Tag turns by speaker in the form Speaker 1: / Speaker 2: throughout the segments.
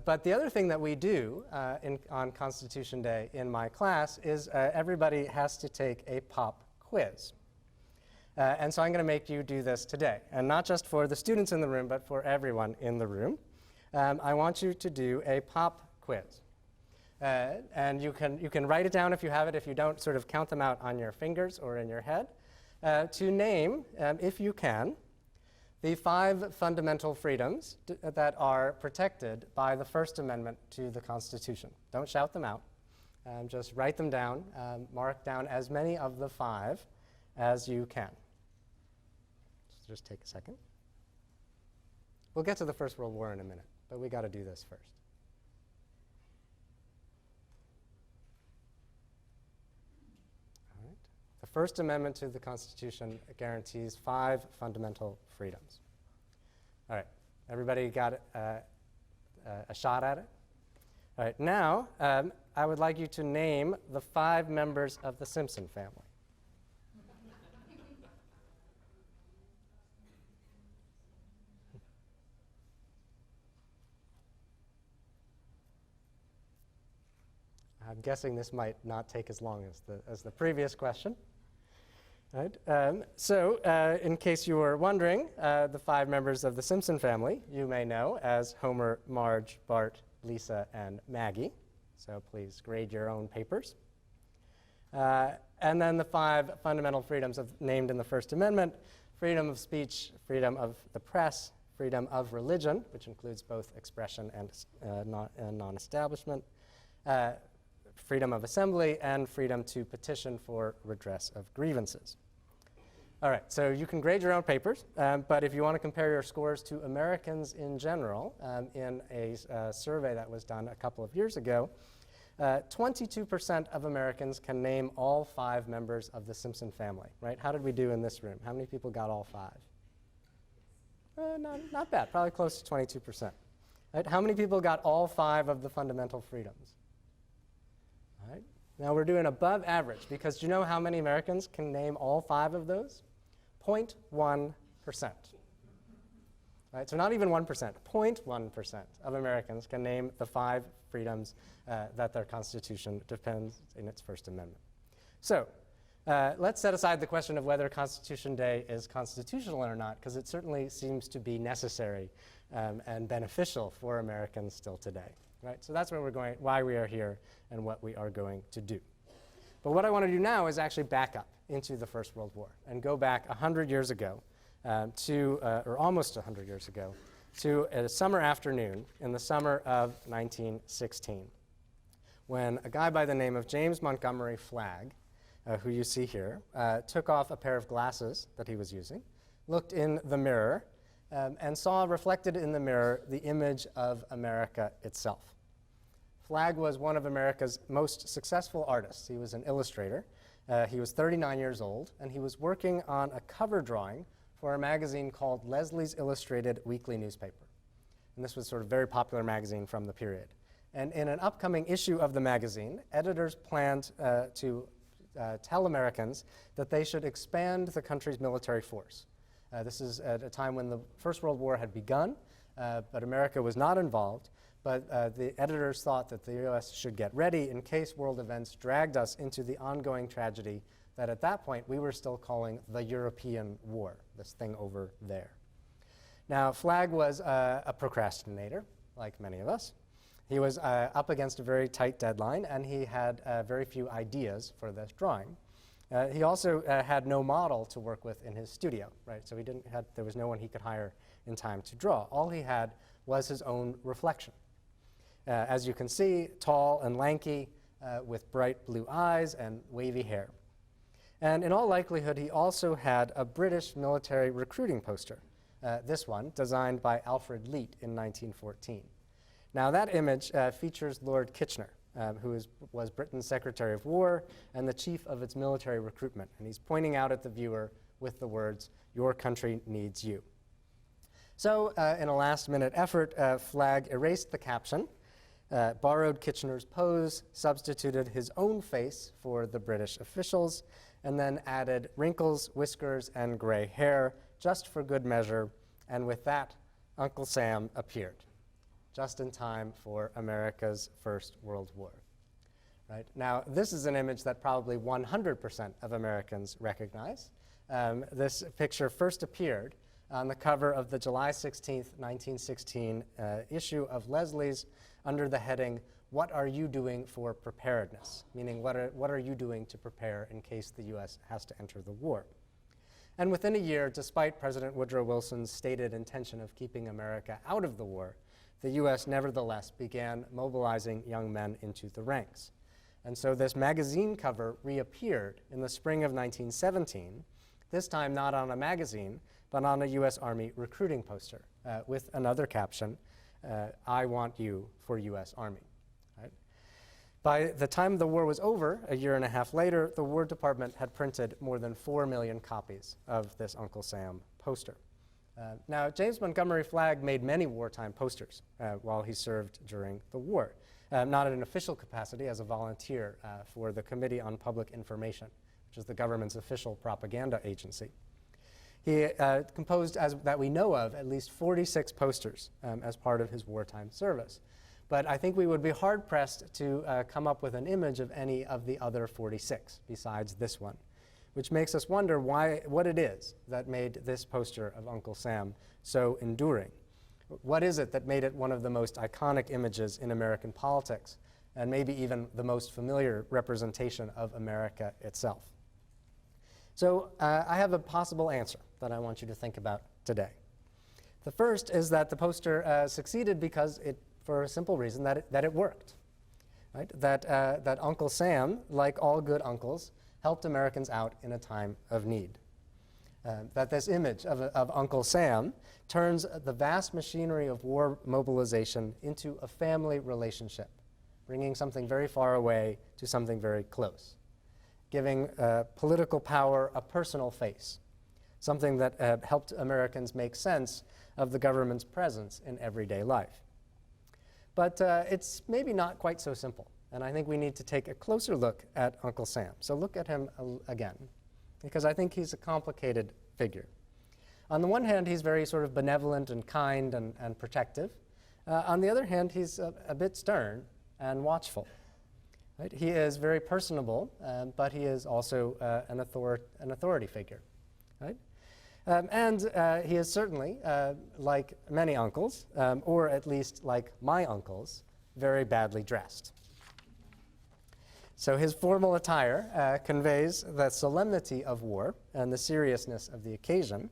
Speaker 1: But the other thing that we do on Constitution Day in my class is everybody has to take a pop quiz. And so I'm going to make you do this today. And not just for the students in the room, but for everyone in the room. I want you to do a pop quiz. And you can write it down if you have it. If you don't, sort of count them out on your fingers or in your head. To name, if you can, the 5 fundamental freedoms that are protected by the First Amendment to the Constitution. Don't shout them out. Just write them down. Mark down as many of the 5 as you can. Just take a second. We'll get to the First World War in a minute, but we got to do this first. All right. The First Amendment to the Constitution guarantees 5 fundamental freedoms. All right. Everybody got a shot at it? All right. Now, I would like you to name the 5 members of the Simpson family. I'm guessing this might not take as long as the previous question. Right? In case you were wondering, the 5 members of the Simpson family you may know as Homer, Marge, Bart, Lisa, and Maggie. So please grade your own papers. And then the 5 fundamental freedoms named in the First Amendment: freedom of speech, freedom of the press, freedom of religion, which includes both expression and non-establishment, freedom of assembly, and freedom to petition for redress of grievances. All right, so you can grade your own papers, but if you want to compare your scores to Americans in general, in a survey that was done a couple of years ago, 22% of Americans can name all 5 members of the Simpson family, right? How did we do in this room? How many people got all 5? Not bad, probably close to 22%. Right? How many people got all 5 of the fundamental freedoms? All right. Now we're doing above average, because do you know how many Americans can name all 5 of those? 0.1%. Right? So not even 1%, 0.1% of Americans can name the 5 freedoms that their Constitution defends in its First Amendment. So let's set aside the question of whether Constitution Day is constitutional or not, because it certainly seems to be necessary and beneficial for Americans still today. Right? So that's where we're going, why we are here, and what we are going to do. But what I want to do now is actually back up into the First World War and go back 100 years ago or almost 100 years ago, to a summer afternoon in the summer of 1916, when a guy by the name of James Montgomery Flagg, who you see here, took off a pair of glasses that he was using, looked in the mirror, and saw reflected in the mirror the image of America itself. Flagg was one of America's most successful artists. He was an illustrator. He was 39 years old, and he was working on a cover drawing for a magazine called Leslie's Illustrated Weekly Newspaper. And this was sort of a very popular magazine from the period. And in an upcoming issue of the magazine, editors planned to tell Americans that they should expand the country's military force. This is at a time when the First World War had begun, but America was not involved. But the editors thought that the U.S. should get ready in case world events dragged us into the ongoing tragedy that at that point we were still calling the European War, this thing over there. Now, Flagg was a procrastinator, like many of us. He was up against a very tight deadline, and he had very few ideas for this drawing. He also had no model to work with in his studio, right? So there was no one he could hire in time to draw. All he had was his own reflection. As you can see, tall and lanky, with bright blue eyes and wavy hair. And in all likelihood, he also had a British military recruiting poster, this one, designed by Alfred Leete in 1914. Now, that image features Lord Kitchener, who was Britain's Secretary of War and the chief of its military recruitment. And he's pointing out at the viewer with the words, "Your country needs you." So in a last-minute effort, Flagg erased the caption, borrowed Kitchener's pose, substituted his own face for the British officials, and then added wrinkles, whiskers, and gray hair, just for good measure. And with that, Uncle Sam appeared. just in time for America's First World War. Right? Now, this is an image that probably 100% of Americans recognize. This picture first appeared on the cover of the July 16th, 1916 issue of Leslie's under the heading, "What are you doing for preparedness?" Meaning, what are you doing to prepare in case the U.S. has to enter the war? And within a year, despite President Woodrow Wilson's stated intention of keeping America out of the war, the U.S. nevertheless began mobilizing young men into the ranks. And so this magazine cover reappeared in the spring of 1917, this time not on a magazine, but on a U.S. Army recruiting poster with another caption, "I want you for U.S. Army." Right? By the time the war was over, a year and a half later, the War Department had printed more than 4 million copies of this Uncle Sam poster. Now, James Montgomery Flagg made many wartime posters while he served during the war, not in an official capacity as a volunteer for the Committee on Public Information, which is the government's official propaganda agency. He composed, as that we know of, at least 46 posters as part of his wartime service. But I think we would be hard-pressed to come up with an image of any of the other 46 besides this one, which makes us wonder what it is that made this poster of Uncle Sam so enduring. What is it that made it one of the most iconic images in American politics, and maybe even the most familiar representation of America itself? So I have a possible answer that I want you to think about today. The first is that the poster succeeded because for a simple reason, that it worked. Right? That Uncle Sam, like all good uncles, helped Americans out in a time of need. That this image of Uncle Sam turns the vast machinery of war mobilization into a family relationship, bringing something very far away to something very close, giving political power a personal face, something that helped Americans make sense of the government's presence in everyday life. But it's maybe not quite so simple, and I think we need to take a closer look at Uncle Sam. So look at him again, because I think he's a complicated figure. On the one hand, he's very sort of benevolent and kind and protective. On the other hand, he's a bit stern and watchful. Right? He is very personable, but he is also an authority figure. Right? And he is certainly, like many uncles, or at least like my uncles, very badly dressed. So his formal attire conveys the solemnity of war and the seriousness of the occasion,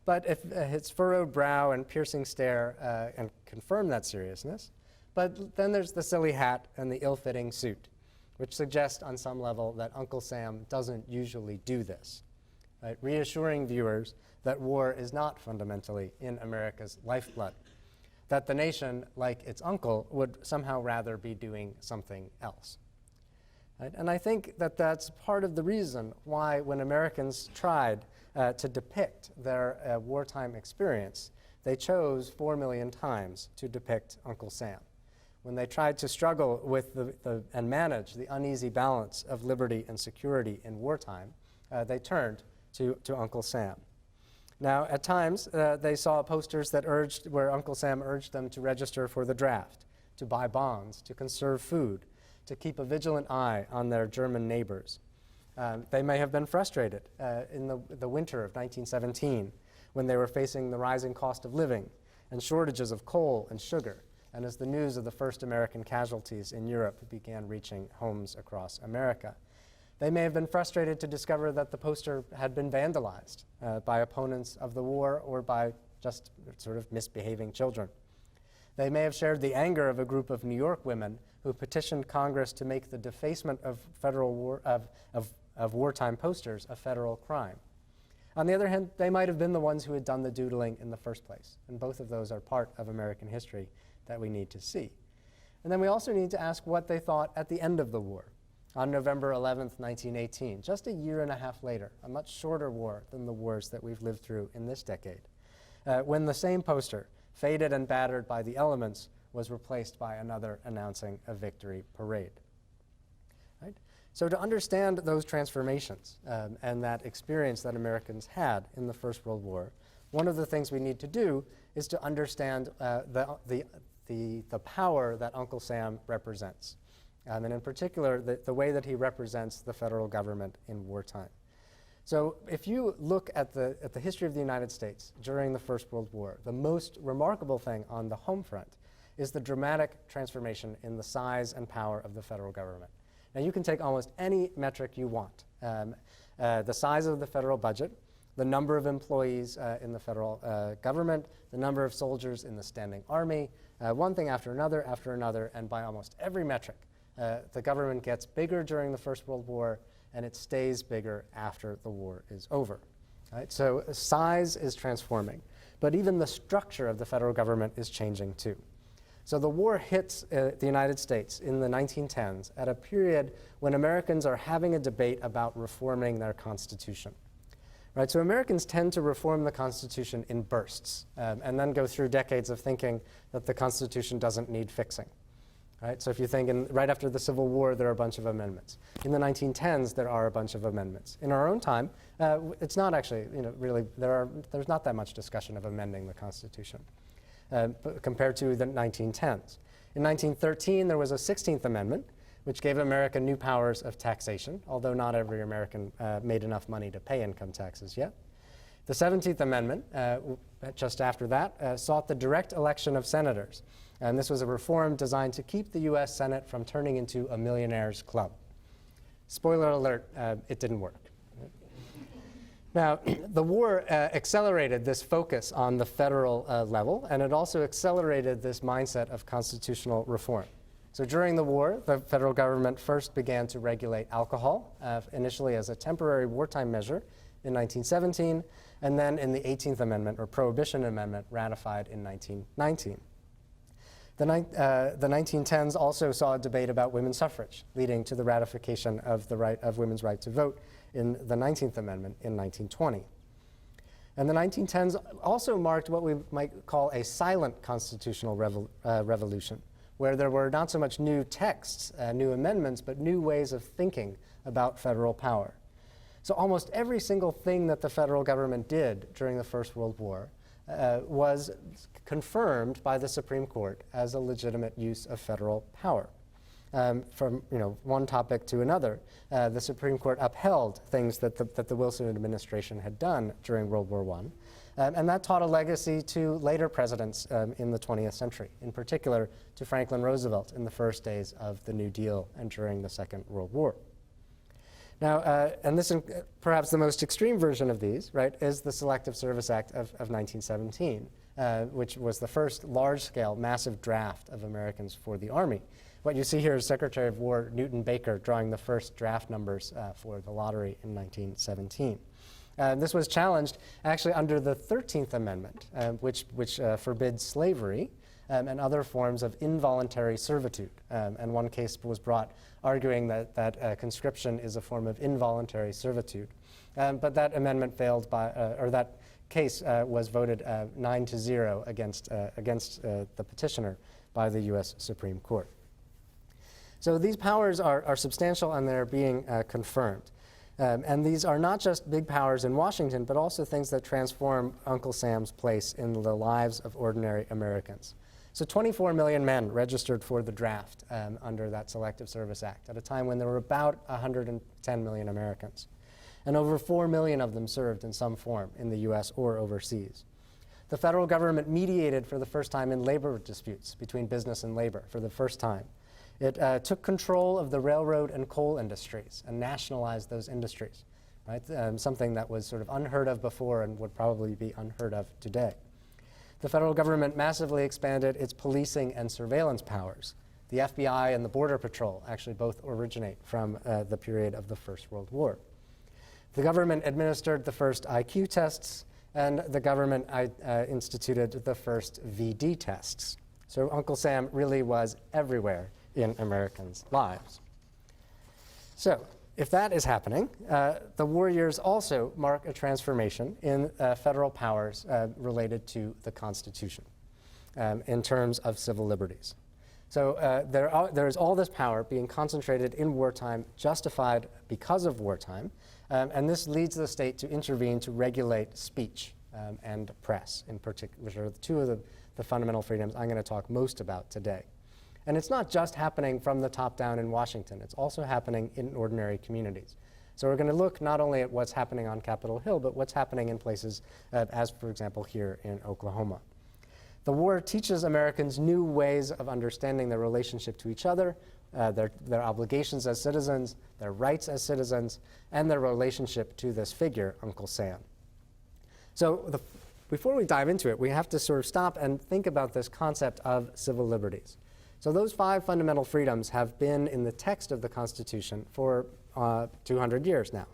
Speaker 1: but his furrowed brow and piercing stare and confirm that seriousness. But then there's the silly hat and the ill-fitting suit, which suggest on some level that Uncle Sam doesn't usually do this, right? Reassuring viewers that war is not fundamentally in America's lifeblood, that the nation, like its uncle, would somehow rather be doing something else. Right? And I think that that's part of the reason why when Americans tried to depict their wartime experience, they chose 4 million times to depict Uncle Sam. When they tried to struggle with and manage the uneasy balance of liberty and security in wartime, they turned to Uncle Sam. Now, at times, they saw posters where Uncle Sam urged them to register for the draft, to buy bonds, to conserve food, to keep a vigilant eye on their German neighbors. They may have been frustrated in the winter of 1917 when they were facing the rising cost of living and shortages of coal and sugar, and as the news of the first American casualties in Europe began reaching homes across America. They may have been frustrated to discover that the poster had been vandalized by opponents of the war or by just sort of misbehaving children. They may have shared the anger of a group of New York women who petitioned Congress to make the defacement of wartime posters a federal crime. On the other hand, they might have been the ones who had done the doodling in the first place, and both of those are part of American history that we need to see. And then we also need to ask what they thought at the end of the war, on November 11th, 1918, just a year and a half later, a much shorter war than the wars that we've lived through in this decade, when the same poster, faded and battered by the elements, was replaced by another announcing a victory parade. Right? So to understand those transformations and that experience that Americans had in the First World War, one of the things we need to do is to understand the the power that Uncle Sam represents, and in particular, the way that he represents the federal government in wartime. So if you look at the history of the United States during the First World War, the most remarkable thing on the home front is the dramatic transformation in the size and power of the federal government. Now, you can take almost any metric you want. The size of the federal budget, the number of employees in the federal government, the number of soldiers in the standing army, one thing after another, and by almost every metric, the government gets bigger during the First World War, and it stays bigger after the war is over. Right? So size is transforming, but even the structure of the federal government is changing too. So the war hits the United States in the 1910s at a period when Americans are having a debate about reforming their Constitution. Right? So Americans tend to reform the Constitution in bursts and then go through decades of thinking that the Constitution doesn't need fixing. Right? So if you think right after the Civil War, there are a bunch of amendments. In the 1910s, there are a bunch of amendments. In our own time, it's not actually, really, there's not that much discussion of amending the Constitution compared to the 1910s. In 1913, there was a 16th Amendment, which gave America new powers of taxation, although not every American made enough money to pay income taxes yet. The 17th Amendment, just after that, sought the direct election of senators. And this was a reform designed to keep the U.S. Senate from turning into a millionaire's club. Spoiler alert, it didn't work. Now, the war accelerated this focus on the federal level, and it also accelerated this mindset of constitutional reform. So during the war, the federal government first began to regulate alcohol, initially as a temporary wartime measure in 1917, and then in the 18th Amendment, or Prohibition Amendment, ratified in 1919. The 1910s also saw a debate about women's suffrage, leading to the ratification of the right of women's right to vote in the 19th Amendment in 1920. And the 1910s also marked what we might call a silent constitutional revolution, where there were not so much new texts, new amendments, but new ways of thinking about federal power. So almost every single thing that the federal government did during the First World War was confirmed by the Supreme Court as a legitimate use of federal power. From one topic to another, the Supreme Court upheld things that the Wilson administration had done during World War I, and that taught a legacy to later presidents in the 20th century, in particular to Franklin Roosevelt in the first days of the New Deal and during the Second World War. Now, and this is perhaps the most extreme version of these, right, is the Selective Service Act of 1917, which was the first large-scale, massive draft of Americans for the Army. What you see here is Secretary of War Newton Baker drawing the first draft numbers for the lottery in 1917. This was challenged actually under the 13th Amendment, which forbids slavery and other forms of involuntary servitude. And one case was brought arguing that conscription is a form of involuntary servitude. But that amendment failed or that case was voted 9-0 against the petitioner by the U.S. Supreme Court. So these powers are substantial and they're being confirmed. And these are not just big powers in Washington, but also things that transform Uncle Sam's place in the lives of ordinary Americans. So 24 million men registered for the draft under that Selective Service Act at a time when there were about 110 million Americans. And over 4 million of them served in some form in the U.S. or overseas. The federal government mediated for the first time in labor disputes between business and labor for the first time. It took control of the railroad and coal industries and nationalized those industries, right? Something that was sort of unheard of before and would probably be unheard of today. The federal government massively expanded its policing and surveillance powers. The FBI and the Border Patrol actually both originate from the period of the First World War. The government administered the first IQ tests, and the government instituted the first VD tests. So Uncle Sam really was everywhere in Americans' lives. So if that is happening, the war years also mark a transformation in federal powers related to the Constitution in terms of civil liberties. So there is all this power being concentrated in wartime, justified because of wartime, and this leads the state to intervene to regulate speech and press in particular, which are two of the fundamental freedoms I'm going to talk most about today. And it's not just happening from the top down in Washington. It's also happening in ordinary communities. So we're going to look not only at what's happening on Capitol Hill, but what's happening in places as, for example, here in Oklahoma. The war teaches Americans new ways of understanding their relationship to each other, their obligations as citizens, their rights as citizens, and their relationship to this figure, Uncle Sam. So before we dive into it, we have to sort of stop and think about this concept of civil liberties. So those 5 fundamental freedoms have been in the text of the Constitution for 200 years now,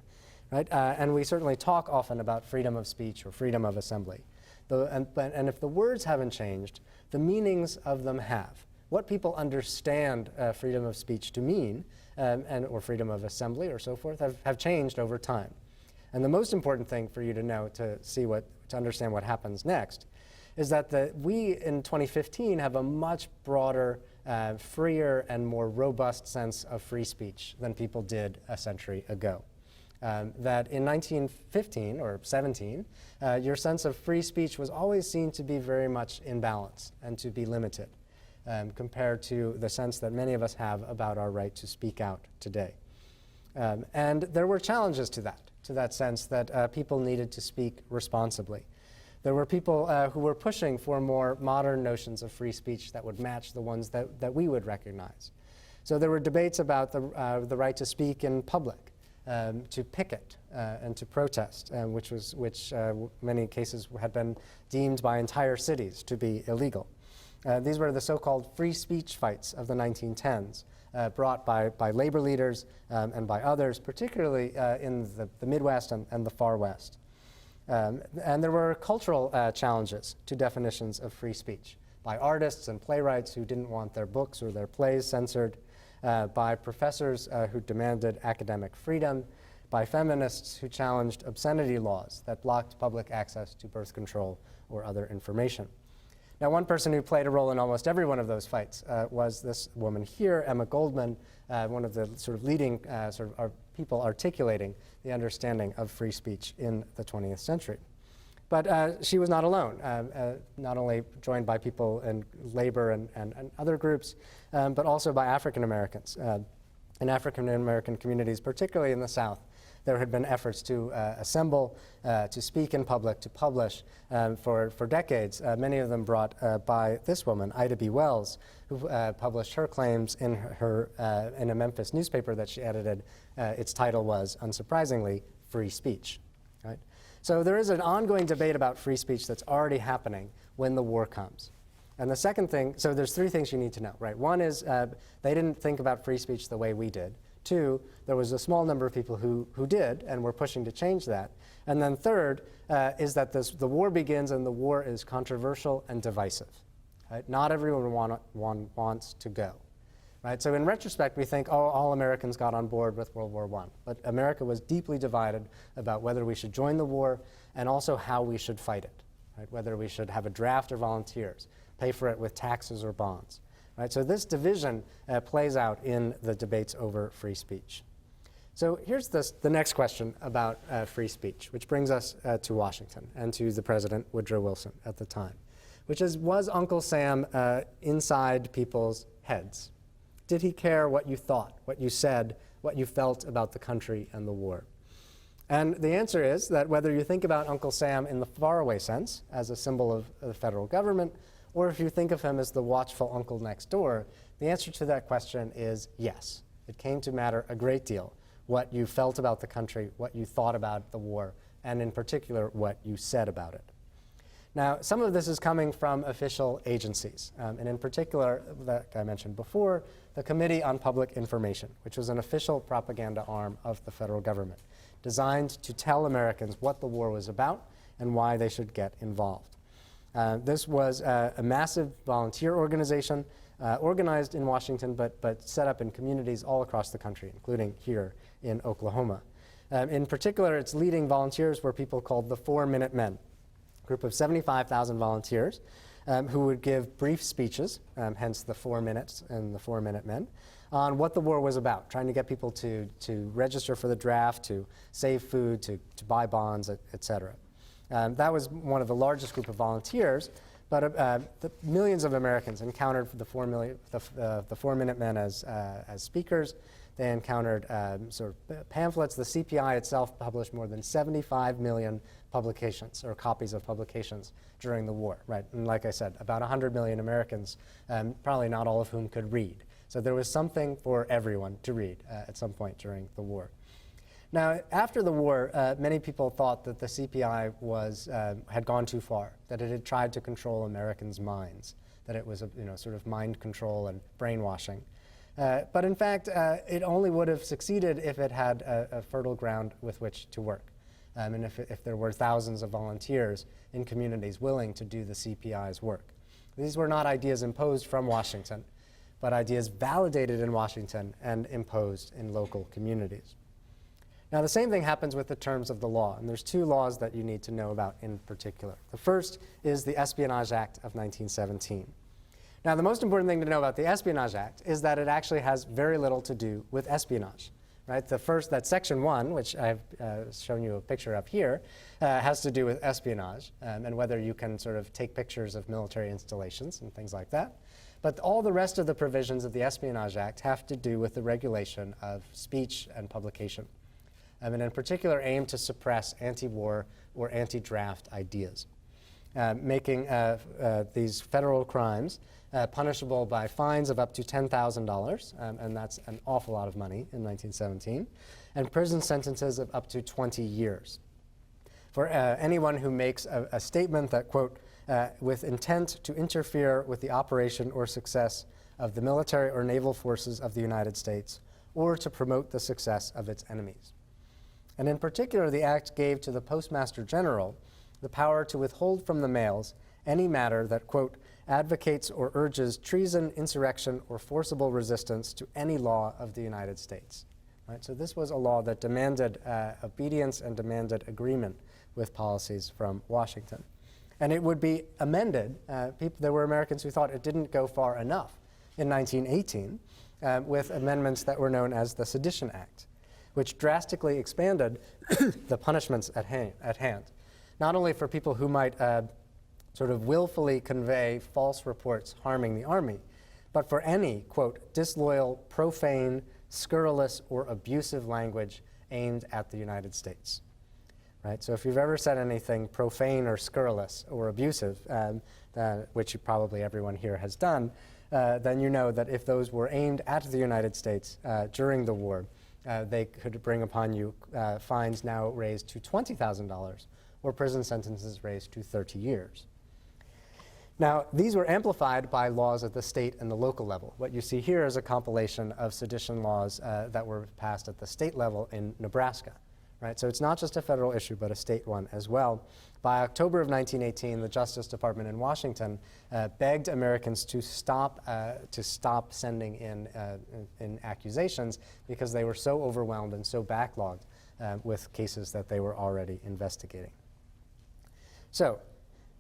Speaker 1: right? And we certainly talk often about freedom of speech or freedom of assembly. And if the words haven't changed, the meanings of them have. What people understand freedom of speech to mean, or freedom of assembly or so forth, have changed over time. And the most important thing for you to know to understand what happens next is that we in 2015 have a much broader, freer, and more robust sense of free speech than people did a century ago. That in 1915 or 17, your sense of free speech was always seen to be very much in balance and to be limited compared to the sense that many of us have about our right to speak out today. And there were challenges to that sense that people needed to speak responsibly. There were people who were pushing for more modern notions of free speech that would match the ones that we would recognize. So there were debates about the right to speak in public, to picket and to protest, which many cases had been deemed by entire cities to be illegal. These were the so-called free speech fights of the 1910s, brought by labor leaders and by others, particularly in the Midwest and the Far West. And there were cultural challenges to definitions of free speech by artists and playwrights who didn't want their books or their plays censored, by professors who demanded academic freedom, by feminists who challenged obscenity laws that blocked public access to birth control or other information. Now, one person who played a role in almost every one of those fights was this woman here, Emma Goldman, one of the sort of leading people articulating the understanding of free speech in the 20th century. But she was not alone, not only joined by people in labor and other groups, but also by African Americans. In African American communities, particularly in the South, there had been efforts to assemble, to speak in public, to publish for decades, many of them brought by this woman, Ida B. Wells, who published her claims in a Memphis newspaper that she edited. Its title was, unsurprisingly, Free Speech. Right? So there is an ongoing debate about free speech that's already happening when the war comes. And the second thing, so there's 3 things you need to know, right? One is they didn't think about free speech the way we did. 2, there was a small number of people who did and were pushing to change that. And then third is that the war begins and the war is controversial and divisive. Right? Not everyone wants to go. Right? So in retrospect, we think, oh, all Americans got on board with World War I. But America was deeply divided about whether we should join the war and also how we should fight it. Right? Whether we should have a draft or volunteers, pay for it with taxes or bonds. Right? So this division plays out in the debates over free speech. So here's the next question about free speech, which brings us to Washington and to the President Woodrow Wilson at the time, which is, was Uncle Sam inside people's heads? Did he care what you thought, what you said, what you felt about the country and the war? And the answer is that whether you think about Uncle Sam in the faraway sense, as a symbol of the federal government, or if you think of him as the watchful uncle next door, the answer to that question is yes. It came to matter a great deal, what you felt about the country, what you thought about the war, and in particular, what you said about it. Now, some of this is coming from official agencies, and in particular, that I mentioned before, the Committee on Public Information, which was an official propaganda arm of the federal government, designed to tell Americans what the war was about and why they should get involved. This was a massive volunteer organization organized in Washington, but set up in communities all across the country, including here in Oklahoma. In particular, its leading volunteers were people called the 4-Minute Men, a group of 75,000 volunteers who would give brief speeches, hence the 4 minutes and the 4-Minute Men, on what the war was about, trying to get people to register for the draft, to save food, to buy bonds, et cetera. That was one of the largest group of volunteers, the millions of Americans encountered the 4 Minutemen as speakers. They encountered sort of pamphlets. The CPI itself published more than 75 million publications or copies of publications during the war, right? And like I said, about 100 million Americans, probably not all of whom could read. So there was something for everyone to read at some point during the war. Now, after the war, many people thought that the CPI had gone too far, that it had tried to control Americans' minds, that it was a sort of mind control and brainwashing. But in fact, it only would have succeeded if it had a fertile ground with which to work, and if there were thousands of volunteers in communities willing to do the CPI's work. These were not ideas imposed from Washington, but ideas validated in Washington and imposed in local communities. Now, the same thing happens with the terms of the law, and there's two laws that you need to know about in particular. The first is the Espionage Act of 1917. Now, the most important thing to know about the Espionage Act is that it actually has very little to do with espionage, right? That Section 1, which I've shown you a picture of here, has to do with espionage and whether you can sort of take pictures of military installations and things like that. But all the rest of the provisions of the Espionage Act have to do with the regulation of speech and publication, and in particular aim to suppress anti-war or anti-draft ideas, making these federal crimes punishable by fines of up to $10,000, and that's an awful lot of money in 1917, and prison sentences of up to 20 years. For anyone who makes a statement that, quote, with intent to interfere with the operation or success of the military or naval forces of the United States, or to promote the success of its enemies. And in particular, the Act gave to the Postmaster General the power to withhold from the mails any matter that, quote, advocates or urges treason, insurrection, or forcible resistance to any law of the United States. Right? So this was a law that demanded obedience and demanded agreement with policies from Washington. And it would be amended. There were Americans who thought it didn't go far enough in 1918 with amendments that were known as the Sedition Act, which drastically expanded the punishments at hand, not only for people who might sort of willfully convey false reports harming the Army, but for any, quote, disloyal, profane, scurrilous, or abusive language aimed at the United States. Right? So if you've ever said anything profane or scurrilous or abusive, which probably everyone here has done, then you know that if those were aimed at the United States during the war, they could bring upon you fines now raised to $20,000 or prison sentences raised to 30 years. Now, these were amplified by laws at the state and the local level. What you see here is a compilation of sedition laws that were passed at the state level in Nebraska. Right? So it's not just a federal issue, but a state one as well. By October of 1918, the Justice Department in Washington begged Americans to stop sending in accusations because they were so overwhelmed and so backlogged with cases that they were already investigating. So,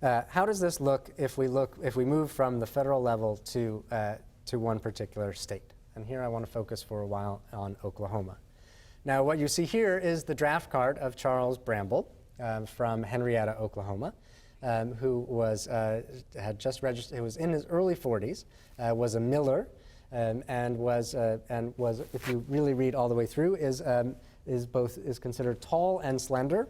Speaker 1: how does this look if we move from the federal level to one particular state? And here I want to focus for a while on Oklahoma. Now, what you see here is the draft card of Charles Bramble from Henrietta, Oklahoma, who had just registered. He was in his early 40s, was a miller, and was, if you really read all the way through, is considered tall and slender,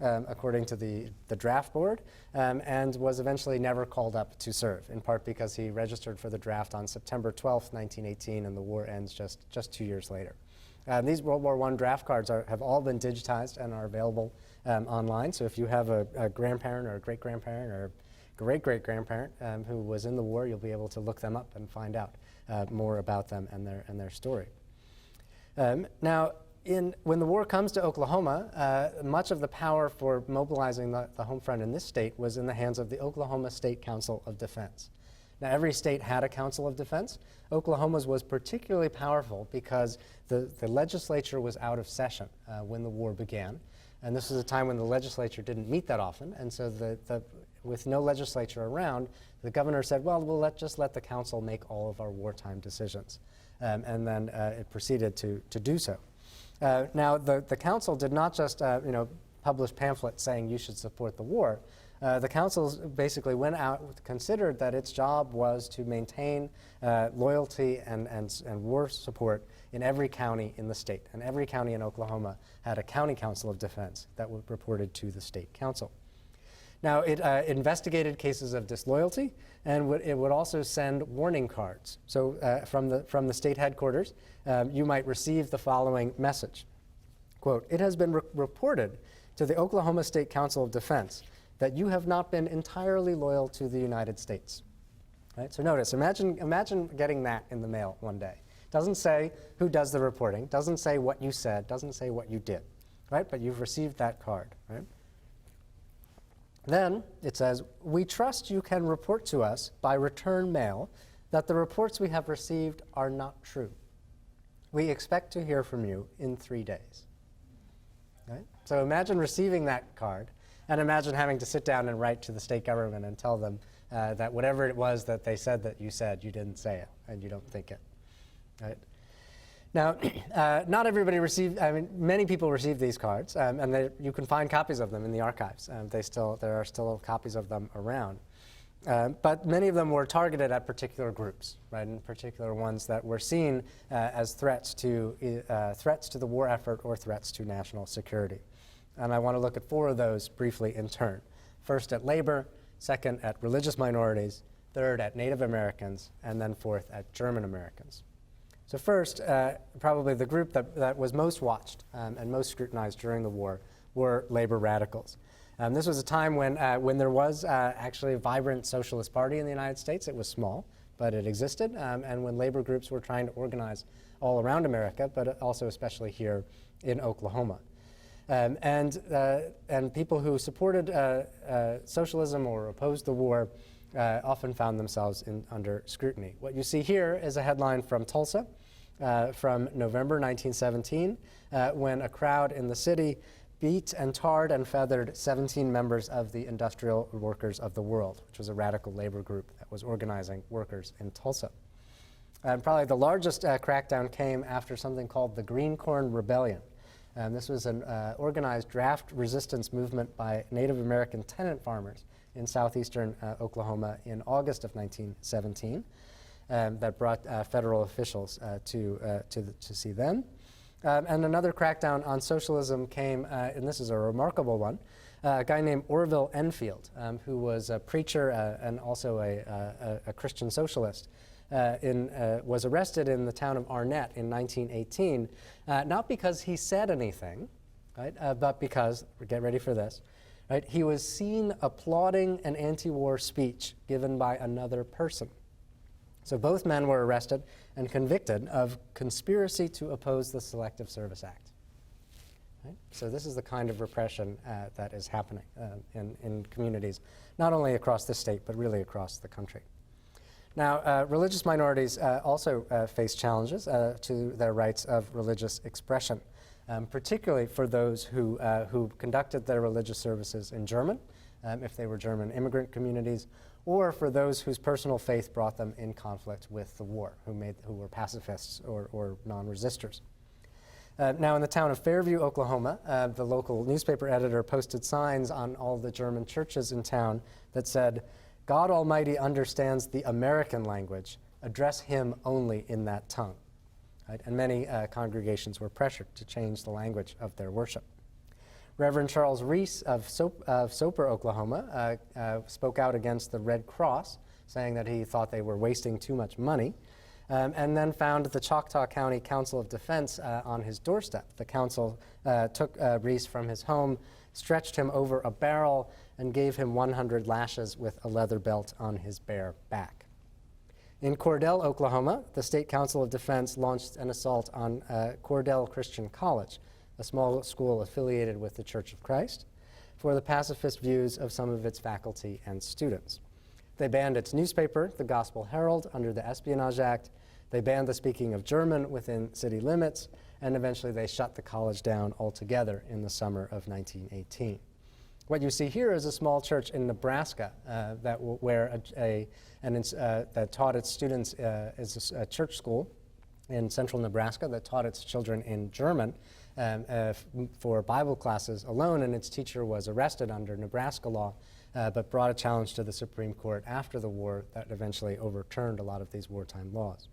Speaker 1: according to the draft board, and was eventually never called up to serve, in part because he registered for the draft on September 12th, 1918, and the war ends just 2 years later. These World War I draft cards have all been digitized and are available online. So if you have a grandparent or a great-grandparent or great-great-grandparent who was in the war, you'll be able to look them up and find out more about them and their story. Now, when the war comes to Oklahoma, much of the power for mobilizing the home front in this state was in the hands of the Oklahoma State Council of Defense. Now, every state had a Council of Defense. Oklahoma's was particularly powerful because the legislature was out of session when the war began. And this was a time when the legislature didn't meet that often. And so with no legislature around, the governor said, well, just let the council make all of our wartime decisions. And then it proceeded to do so. Now, the council did not just published pamphlets saying you should support the war, the council basically went out, considered that its job was to maintain loyalty and war support in every county in the state. And every county in Oklahoma had a county council of defense that reported to the state council. Now, it investigated cases of disloyalty, and it would also send warning cards. So from the state headquarters, you might receive the following message. Quote, "It has been reported to the Oklahoma State Council of Defense that you have not been entirely loyal to the United States." Right? So notice, imagine getting that in the mail one day. Doesn't say who does the reporting, doesn't say what you said, doesn't say what you did, right? But you've received that card, right? Then it says, "We trust you can report to us by return mail that the reports we have received are not true. We expect to hear from you in 3 days." Right? So imagine receiving that card, and imagine having to sit down and write to the state government and tell them that whatever it was that they said that you said, you didn't say it, and you don't think it. Right? Now, not everybody received, many people received these cards, and you can find copies of them in the archives. There are still copies of them around. But many of them were targeted at particular groups, right, and particular ones that were seen as threats to the war effort or threats to national security. And I want to look at 4 of those briefly in turn. First at labor, second at religious minorities, third at Native Americans, and then fourth at German Americans. So first, probably the group that was most watched and most scrutinized during the war were labor radicals. This was a time when there was actually a vibrant socialist party in the United States. It was small, but it existed, and when labor groups were trying to organize all around America, but also especially here in Oklahoma. And people who supported socialism or opposed the war often found themselves under scrutiny. What you see here is a headline from Tulsa from November 1917, when a crowd in the city beat and tarred and feathered 17 members of the Industrial Workers of the World, which was a radical labor group that was organizing workers in Tulsa. And probably the largest crackdown came after something called the Green Corn Rebellion. This was an organized draft resistance movement by Native American tenant farmers in southeastern Oklahoma in August of 1917 that brought federal officials to see them. And another crackdown on socialism came, and this is a remarkable one, a guy named Orville Enfield, who was a preacher and also a Christian socialist, was arrested in the town of Arnett in 1918, not because he said anything, right, but because, get ready for this, right, he was seen applauding an anti-war speech given by another person. So both men were arrested and convicted of conspiracy to oppose the Selective Service Act. Right? So this is the kind of repression that is happening in communities, not only across the state, but really across the country. Now, religious minorities also face challenges to their rights of religious expression, particularly for those who conducted their religious services in German, if they were German immigrant communities, or for those whose personal faith brought them in conflict with the war, who were pacifists or non-resistors. Now, in the town of Fairview, Oklahoma, the local newspaper editor posted signs on all the German churches in town that said, "God Almighty understands the American language. Address him only in that tongue." Right? And many congregations were pressured to change the language of their worship. Reverend Charles Reese of Soper, Oklahoma, spoke out against the Red Cross, saying that he thought they were wasting too much money, and then found the Choctaw County Council of Defense on his doorstep. The council took Reese from his home, stretched him over a barrel, and gave him 100 lashes with a leather belt on his bare back. In Cordell, Oklahoma, the State Council of Defense launched an assault on Cordell Christian College, a small school affiliated with the Church of Christ, for the pacifist views of some of its faculty and students. They banned its newspaper, the Gospel Herald, under the Espionage Act. They banned the speaking of German within city limits, and eventually they shut the college down altogether in the summer of 1918. What you see here is a small church in Nebraska that taught its students as a church school in central Nebraska that taught its children in German, for Bible classes alone, and its teacher was arrested under Nebraska law, but brought a challenge to the Supreme Court after the war that eventually overturned a lot of these wartime laws.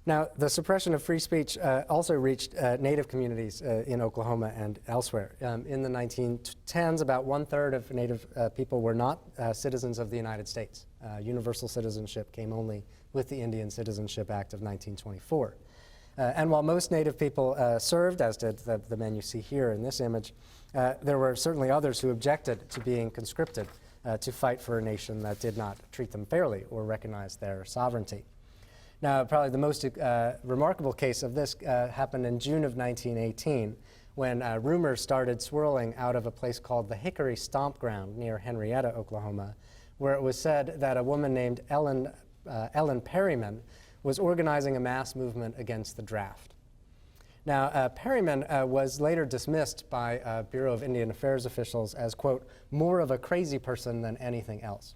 Speaker 1: Now, the suppression of free speech also reached Native communities in Oklahoma and elsewhere. In the 1910s, about 1/3 of Native people were not citizens of the United States. Universal citizenship came only with the Indian Citizenship Act of 1924. And while most Native people served, as did the men you see here in this image, there were certainly others who objected to being conscripted to fight for a nation that did not treat them fairly or recognize their sovereignty. Now, probably the most remarkable case of this happened in June of 1918, when rumors started swirling out of a place called the Hickory Stomp Ground near Henrietta, Oklahoma, where it was said that a woman named Ellen Perryman was organizing a mass movement against the draft. Now, Perryman was later dismissed by Bureau of Indian Affairs officials as, quote, more of a crazy person than anything else.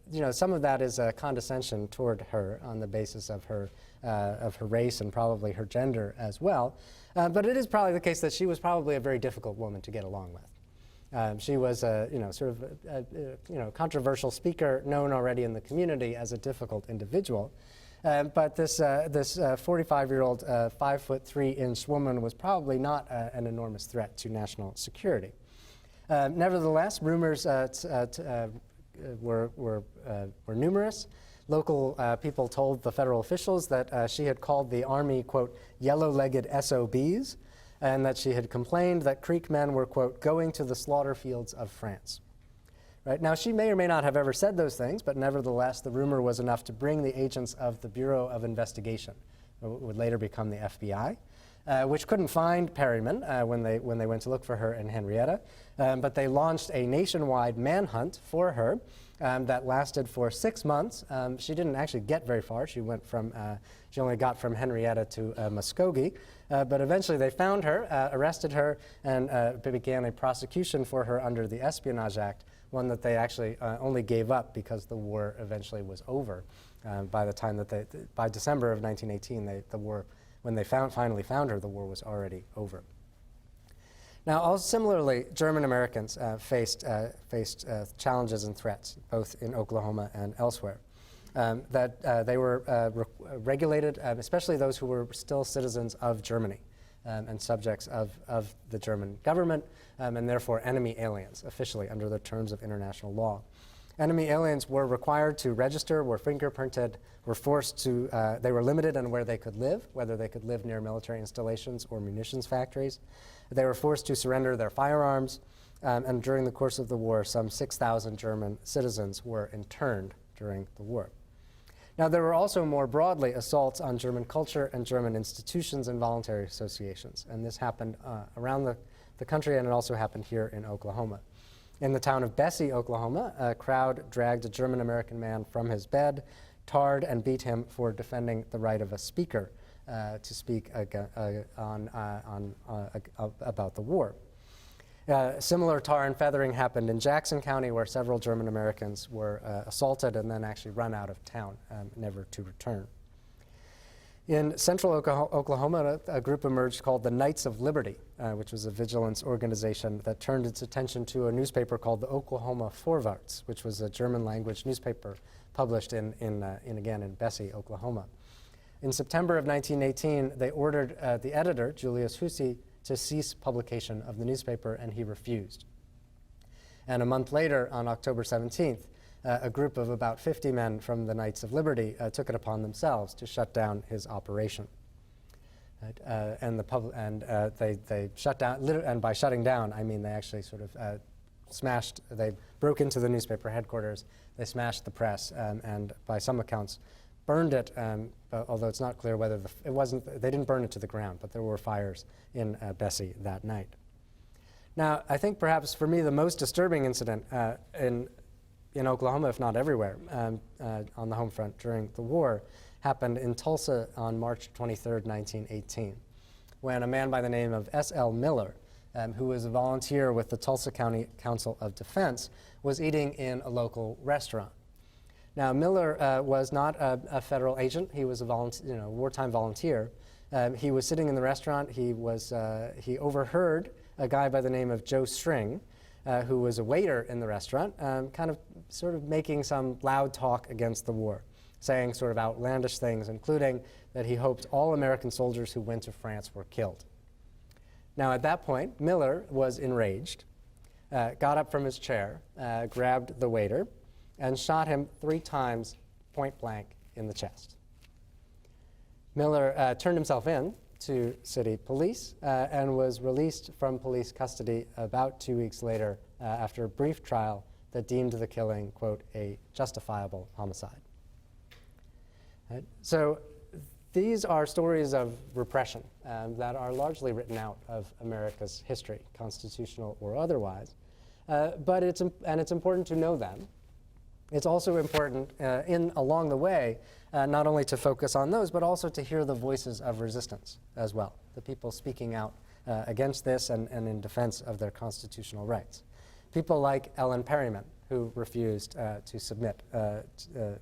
Speaker 1: You know, some of that is a condescension toward her on the basis of her race and probably her gender as well. But it is probably the case that she was probably a very difficult woman to get along with. She was a controversial speaker, known already in the community as a difficult individual. But this 45-year-old, 5'3" woman was probably not an enormous threat to national security. Nevertheless, rumors were numerous. Local people told the federal officials that she had called the Army, quote, yellow-legged SOBs, and that she had complained that Creek men were, quote, going to the slaughter fields of France. Right? Now, she may or may not have ever said those things, but nevertheless, the rumor was enough to bring the agents of the Bureau of Investigation, what would later become the FBI, which couldn't find Perryman when they went to look for her in Henrietta, but they launched a nationwide manhunt for her that lasted for 6 months. She didn't actually get very far. She only got from Henrietta to Muskogee, but eventually they found her, arrested her, and began a prosecution for her under the Espionage Act, one that they actually only gave up because the war eventually was over. By the time that by December of 1918, the war, when they finally found her, the war was already over. Now, also similarly, German Americans faced challenges and threats, both in Oklahoma and elsewhere. They were regulated, especially those who were still citizens of Germany and subjects of the German government, and therefore enemy aliens, officially under the terms of international law. Enemy aliens were required to register, were fingerprinted, were forced to, they were limited on where they could live, whether they could live near military installations or munitions factories. They were forced to surrender their firearms, and during the course of the war, some 6,000 German citizens were interned during the war. Now, there were also more broadly assaults on German culture and German institutions and voluntary associations, and this happened around the country, and it also happened here in Oklahoma. In the town of Bessie, Oklahoma, a crowd dragged a German-American man from his bed, tarred and beat him for defending the right of a speaker to speak about the war. Similar tar and feathering happened in Jackson County, where several German-Americans were assaulted and then actually run out of town, never to return. In central Oklahoma, a group emerged called the Knights of Liberty, which was a vigilance organization that turned its attention to a newspaper called the Oklahoma Vorwärts, which was a German-language newspaper published in Bessie, Oklahoma. In September of 1918, they ordered the editor, Julius Hussey, to cease publication of the newspaper, and he refused. And a month later, on October 17th, a group of about 50 men from the Knights of Liberty took it upon themselves to shut down his operation. They shut down, and by shutting down, I mean they actually sort of they broke into the newspaper headquarters, they smashed the press, and by some accounts burned it, although it's not clear whether they didn't burn it to the ground, but there were fires in Bessie that night. Now, I think perhaps for me the most disturbing incident in Oklahoma, if not everywhere, on the home front during the war, happened in Tulsa on March 23rd, 1918, when a man by the name of S.L. Miller, who was a volunteer with the Tulsa County Council of Defense, was eating in a local restaurant. Now, Miller was not a federal agent. He was a wartime volunteer, He was sitting in the restaurant. He overheard a guy by the name of Joe String, who was a waiter in the restaurant, kind of sort of making some loud talk against the war, saying sort of outlandish things, including that he hoped all American soldiers who went to France were killed. Now, at that point, Miller was enraged, got up from his chair, grabbed the waiter, and shot him 3 times point blank in the chest. Miller turned himself in to city police and was released from police custody about 2 weeks later after a brief trial that deemed the killing, quote, a justifiable homicide. Right? So these are stories of repression that are largely written out of America's history, constitutional or otherwise. But it's important to know them. It's also important along the way not only to focus on those, but also to hear the voices of resistance as well, the people speaking out against this and in defense of their constitutional rights. People like Ellen Perryman, who refused to submit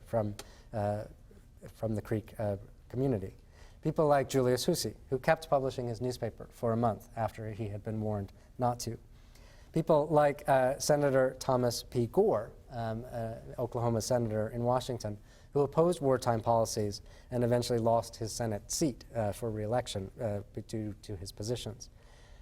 Speaker 1: from the Creek community. People like Julius Hussey, who kept publishing his newspaper for a month after he had been warned not to. People like Senator Thomas P. Gore, Oklahoma senator in Washington, who opposed wartime policies and eventually lost his Senate seat for re-election due to his positions.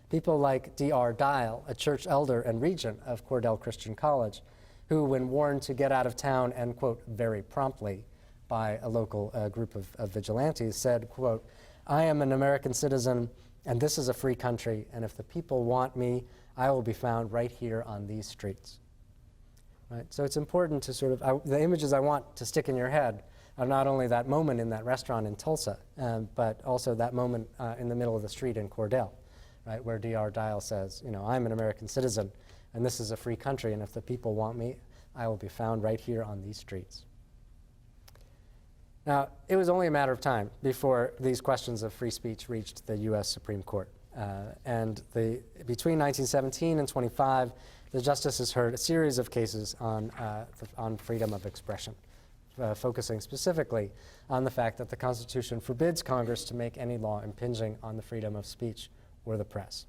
Speaker 1: People like D.R. Dial, a church elder and regent of Cordell Christian College, who, when warned to get out of town and, quote, very promptly by a local group of vigilantes, said, quote, I am an American citizen, and this is a free country, and if the people want me, I will be found right here on these streets. Right? So it's important to sort of, the images I want to stick in your head are not only that moment in that restaurant in Tulsa, but also that moment in the middle of the street in Cordell, right, where D.R. Dial says, you know, I'm an American citizen, and this is a free country, and if the people want me, I will be found right here on these streets. Now, it was only a matter of time before these questions of free speech reached the U.S. Supreme Court. Between 1917 and 25, the justices heard a series of cases on freedom of expression, focusing specifically on the fact that the Constitution forbids Congress to make any law impinging on the freedom of speech or the press.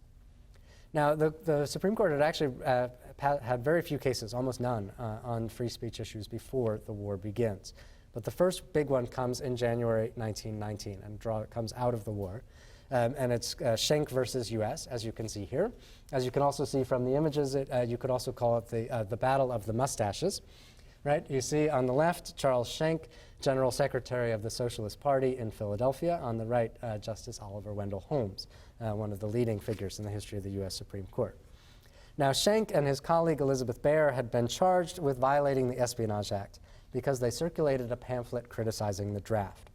Speaker 1: Now, the Supreme Court had actually had very few cases, almost none, on free speech issues before the war begins. But the first big one comes in January 1919 and comes out of the war. And it's Schenck versus U.S., as you can see here. As you can also see from the images, you could also call it the Battle of the Mustaches. Right? You see on the left, Charles Schenck, General Secretary of the Socialist Party in Philadelphia. On the right, Justice Oliver Wendell Holmes, one of the leading figures in the history of the U.S. Supreme Court. Now, Schenck and his colleague Elizabeth Baer had been charged with violating the Espionage Act because they circulated a pamphlet criticizing the draft.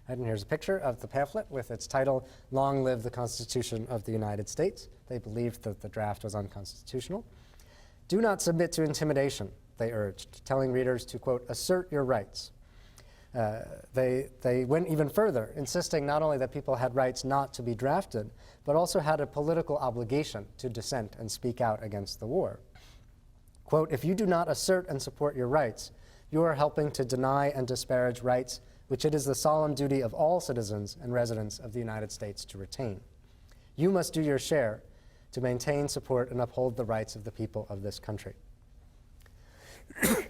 Speaker 1: And here's a picture of the pamphlet with its title, Long Live the Constitution of the United States. They believed that the draft was unconstitutional. Do not submit to intimidation, they urged, telling readers to, quote, assert your rights. They went even further, insisting not only that people had rights not to be drafted, but also had a political obligation to dissent and speak out against the war. Quote, if you do not assert and support your rights, you are helping to deny and disparage rights which it is the solemn duty of all citizens and residents of the United States to retain. You must do your share to maintain, support, and uphold the rights of the people of this country.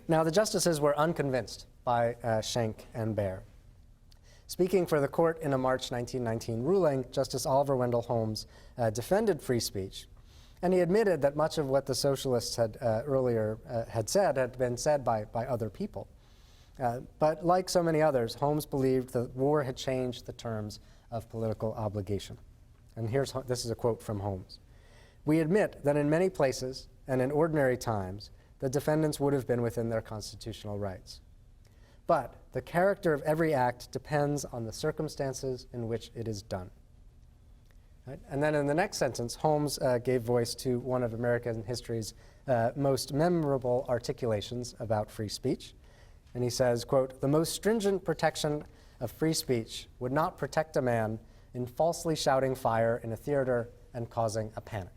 Speaker 1: Now, the justices were unconvinced by Schenck and Baer. Speaking for the court in a March 1919 ruling, Justice Oliver Wendell Holmes defended free speech, and he admitted that much of what the socialists had earlier had said had been said by other people. But like so many others, Holmes believed the war had changed the terms of political obligation. And this is a quote from Holmes. We admit that in many places and in ordinary times, the defendants would have been within their constitutional rights. But the character of every act depends on the circumstances in which it is done. Right? And then in the next sentence, Holmes gave voice to one of American history's most memorable articulations about free speech. And he says, quote, the most stringent protection of free speech would not protect a man in falsely shouting fire in a theater and causing a panic.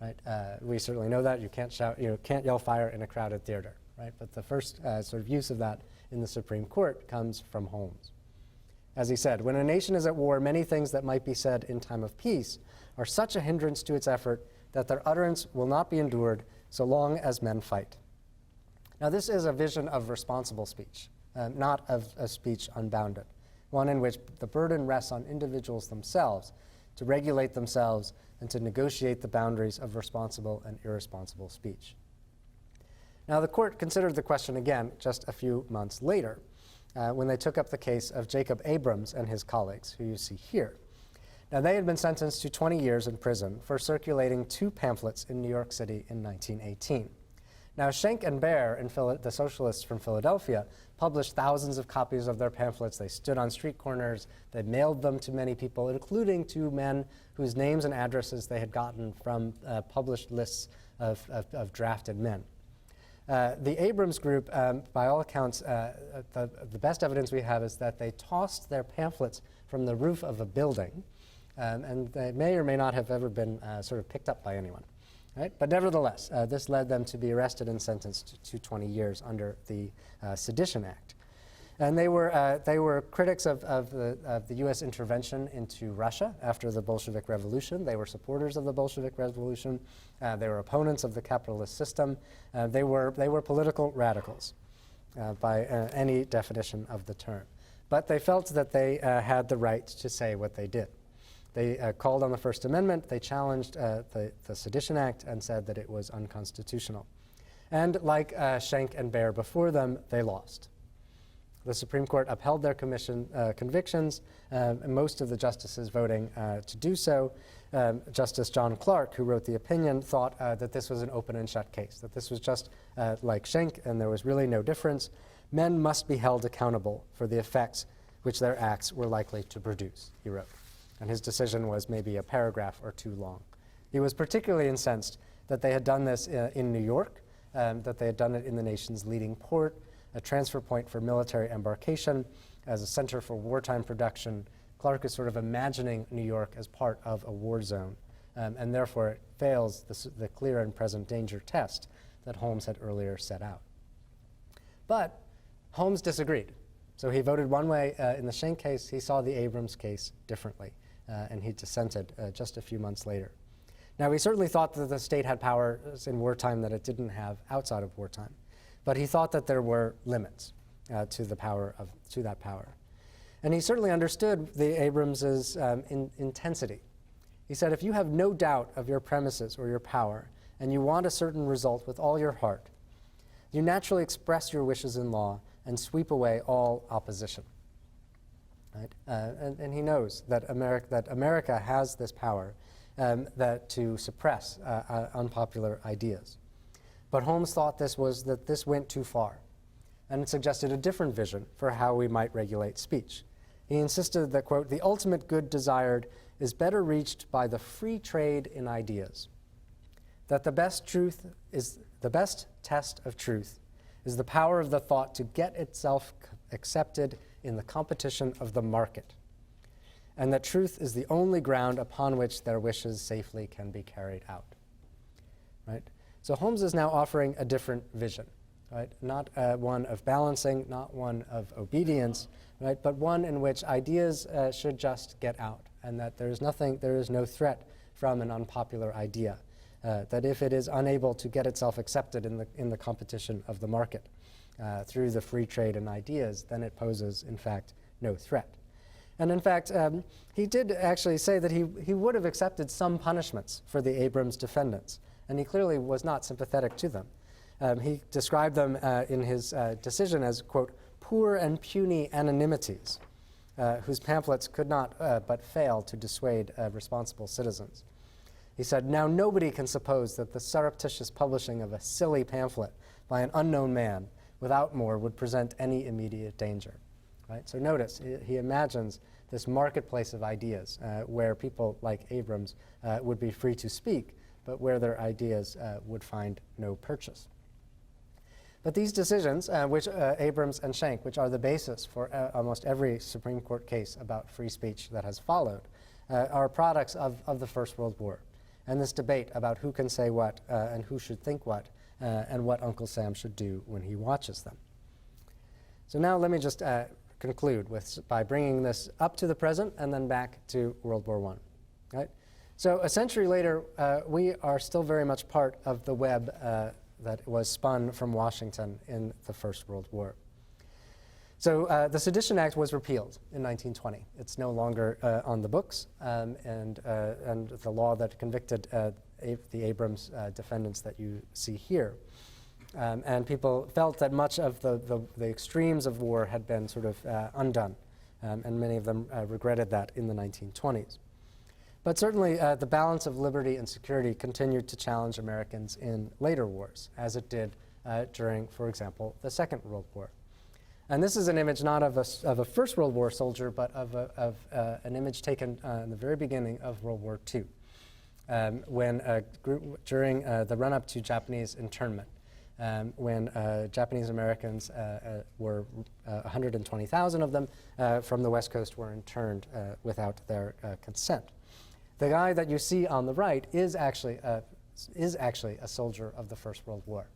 Speaker 1: Right? We certainly know that. You can't yell fire in a crowded theater. Right? But the first sort of use of that in the Supreme Court comes from Holmes. As he said, when a nation is at war, many things that might be said in time of peace are such a hindrance to its effort that their utterance will not be endured so long as men fight. Now, this is a vision of responsible speech, not of a speech unbounded, one in which the burden rests on individuals themselves to regulate themselves and to negotiate the boundaries of responsible and irresponsible speech. Now, the court considered the question again just a few months later when they took up the case of Jacob Abrams and his colleagues, who you see here. Now, they had been sentenced to 20 years in prison for circulating 2 pamphlets in New York City in 1918. Now, Schenck and Baer, the socialists from Philadelphia, published thousands of copies of their pamphlets. They stood on street corners. They mailed them to many people, including to men whose names and addresses they had gotten from published lists of drafted men. The Abrams group, by all accounts, the best evidence we have is that they tossed their pamphlets from the roof of a building, and they may or may not have ever been sort of picked up by anyone. Right? But nevertheless, this led them to be arrested and sentenced to 20 years under the Sedition Act. And they were critics of the U.S. intervention into Russia after the Bolshevik Revolution. They were supporters of the Bolshevik Revolution. They were opponents of the capitalist system. They were political radicals by any definition of the term. But they felt that they had the right to say what they did. They called on the First Amendment. They challenged the Sedition Act and said that it was unconstitutional. And like Schenck and Baer before them, they lost. The Supreme Court upheld their convictions, and most of the justices voting to do so. Justice John Clark, who wrote the opinion, thought that this was an open and shut case, that this was just like Schenck, and there was really no difference. Men must be held accountable for the effects which their acts were likely to produce, he wrote. And his decision was maybe a paragraph or 2 long. He was particularly incensed that they had done this in New York, that they had done it in the nation's leading port, a transfer point for military embarkation, as a center for wartime production. Clark is sort of imagining New York as part of a war zone, and therefore it fails the clear and present danger test that Holmes had earlier set out. But Holmes disagreed. So he voted one way in the Schenck case. He saw the Abrams case differently, and he dissented just a few months later. Now, he certainly thought that the state had powers in wartime that it didn't have outside of wartime, but he thought that there were limits to that power. And he certainly understood the Abrams's intensity. He said, if you have no doubt of your premises or your power, and you want a certain result with all your heart, you naturally express your wishes in law and sweep away all opposition. Right? And he knows that America has this power to suppress unpopular ideas. But Holmes thought this went too far, and suggested a different vision for how we might regulate speech. He insisted that, quote, the ultimate good desired is better reached by the free trade in ideas, that the best test of truth is the power of the thought to get itself accepted in the competition of the market, and that truth is the only ground upon which their wishes safely can be carried out. Right? So Holmes is now offering a different vision, right? Not one of balancing, not one of obedience, right? But one in which ideas should just get out, and that there is no threat from an unpopular idea. That if it is unable to get itself accepted in the competition of the market through the free trade in ideas, then it poses, in fact, no threat. And in fact, he did actually say that he would have accepted some punishments for the Abrams defendants, and he clearly was not sympathetic to them. He described them in his decision as, quote, poor and puny anonymities, whose pamphlets could not but fail to dissuade responsible citizens. He said, now nobody can suppose that the surreptitious publishing of a silly pamphlet by an unknown man without more would present any immediate danger. Right? So notice, he imagines this marketplace of ideas where people like Abrams would be free to speak, but where their ideas would find no purchase. But these decisions, which Abrams and Schenck, which are the basis for almost every Supreme Court case about free speech that has followed, are products of the First World War, and this debate about who can say what and who should think what, and what Uncle Sam should do when he watches them. So now let me just conclude by bringing this up to the present and then back to World War I. Right? So a century later, we are still very much part of the web that was spun from Washington in the First World War. So the Sedition Act was repealed in 1920. It's no longer on the books, and the law that convicted the Abrams defendants that you see here. And people felt that much of the extremes of war had been sort of undone, and many of them regretted that in the 1920s. But certainly the balance of liberty and security continued to challenge Americans in later wars, as it did during, for example, the Second World War. And this is an image not of a First World War soldier, but of an image taken in the very beginning of World War II, when during the run-up to Japanese internment, when Japanese Americans were 120,000 of them from the West Coast were interned without their consent. The guy that you see on the right is actually a soldier of the First World War,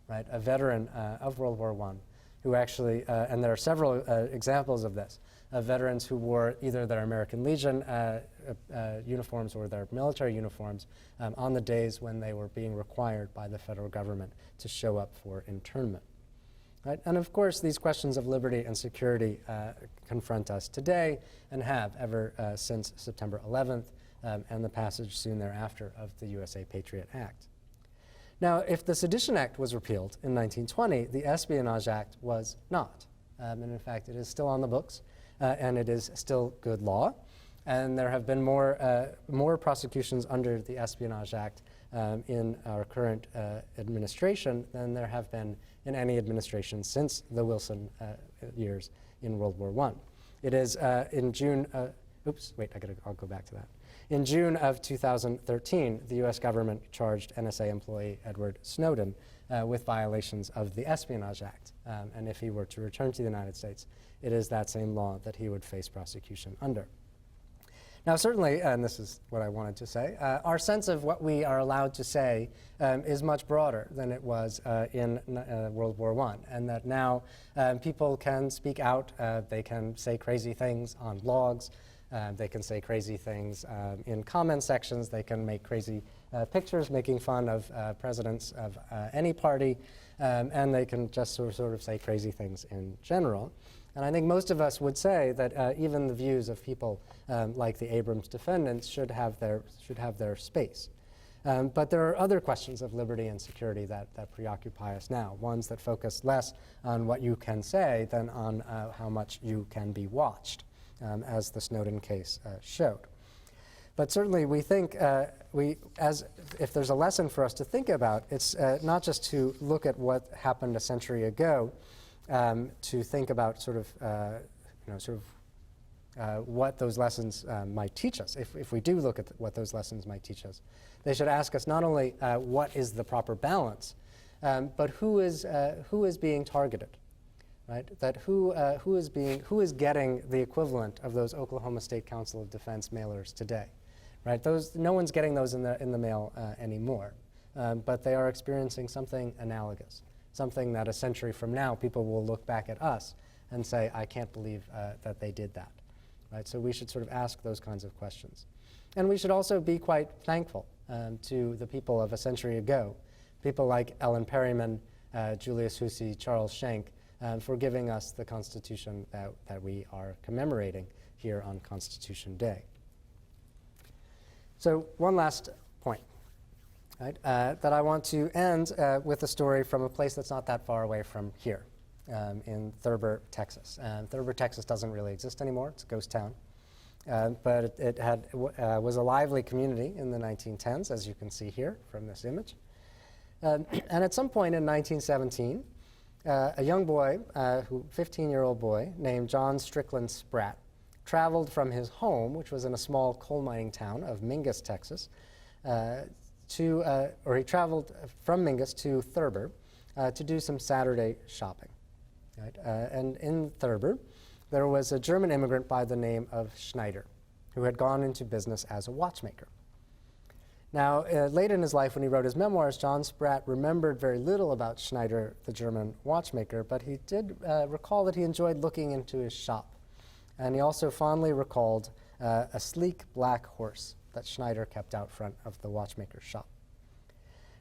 Speaker 1: right? A veteran of World War I, who actually, and there are several examples of this, veterans who wore either their American Legion uniforms or their military uniforms on the days when they were being required by the federal government to show up for internment. Right? And of course, these questions of liberty and security confront us today and have ever since September 11th and the passage soon thereafter of the USA Patriot Act. Now, if the Sedition Act was repealed in 1920, the Espionage Act was not. And in fact, it is still on the books, and it is still good law. And there have been more prosecutions under the Espionage Act in our current administration than there have been in any administration since the Wilson years in World War I. It is in June, I'll go back to that. In June of 2013, the U.S. government charged NSA employee Edward Snowden with violations of the Espionage Act. And if he were to return to the United States, it is that same law that he would face prosecution under. Now, certainly, and this is what I wanted to say, our sense of what we are allowed to say is much broader than it was in World War I, and that now people can speak out, they can say crazy things on blogs, they can say crazy things in comment sections. They can make crazy pictures making fun of presidents of any party. And they can just sort of say crazy things in general. And I think most of us would say that even the views of people like the Abrams defendants should have their space. But there are other questions of liberty and security that preoccupy us now, ones that focus less on what you can say than on how much you can be watched. As the Snowden case showed. But certainly we think, if there's a lesson for us to think about, it's not just to look at what happened a century ago, to think about what those lessons might teach us. If we do look at what those lessons might teach us, they should ask us not only what is the proper balance, but who is being targeted. Right? That who is getting the equivalent of those Oklahoma State Council of Defense mailers today, right? No one's getting those in the mail anymore, but they are experiencing something analogous, something that a century from now people will look back at us and say, I can't believe that they did that, right? So we should sort of ask those kinds of questions, and we should also be quite thankful to the people of a century ago, people like Ellen Perryman, Julius Hussey, Charles Schenck. For giving us the Constitution that we are commemorating here on Constitution Day. So one last point, right, that I want to end with a story from a place that's not that far away from here, in Thurber, Texas. Thurber, Texas doesn't really exist anymore. It's a ghost town. But it was a lively community in the 1910s, as you can see here from this image. And at some point in 1917, a young boy, 15-year-old boy, named John Strickland Spratt, traveled from his home, which was in a small coal mining town of Mingus, Texas, he traveled from Mingus to Thurber to do some Saturday shopping. Right? And in Thurber, there was a German immigrant by the name of Schneider, who had gone into business as a watchmaker. Now, late in his life when he wrote his memoirs, John Spratt remembered very little about Schneider, the German watchmaker, but he did recall that he enjoyed looking into his shop. And he also fondly recalled a sleek black horse that Schneider kept out front of the watchmaker's shop.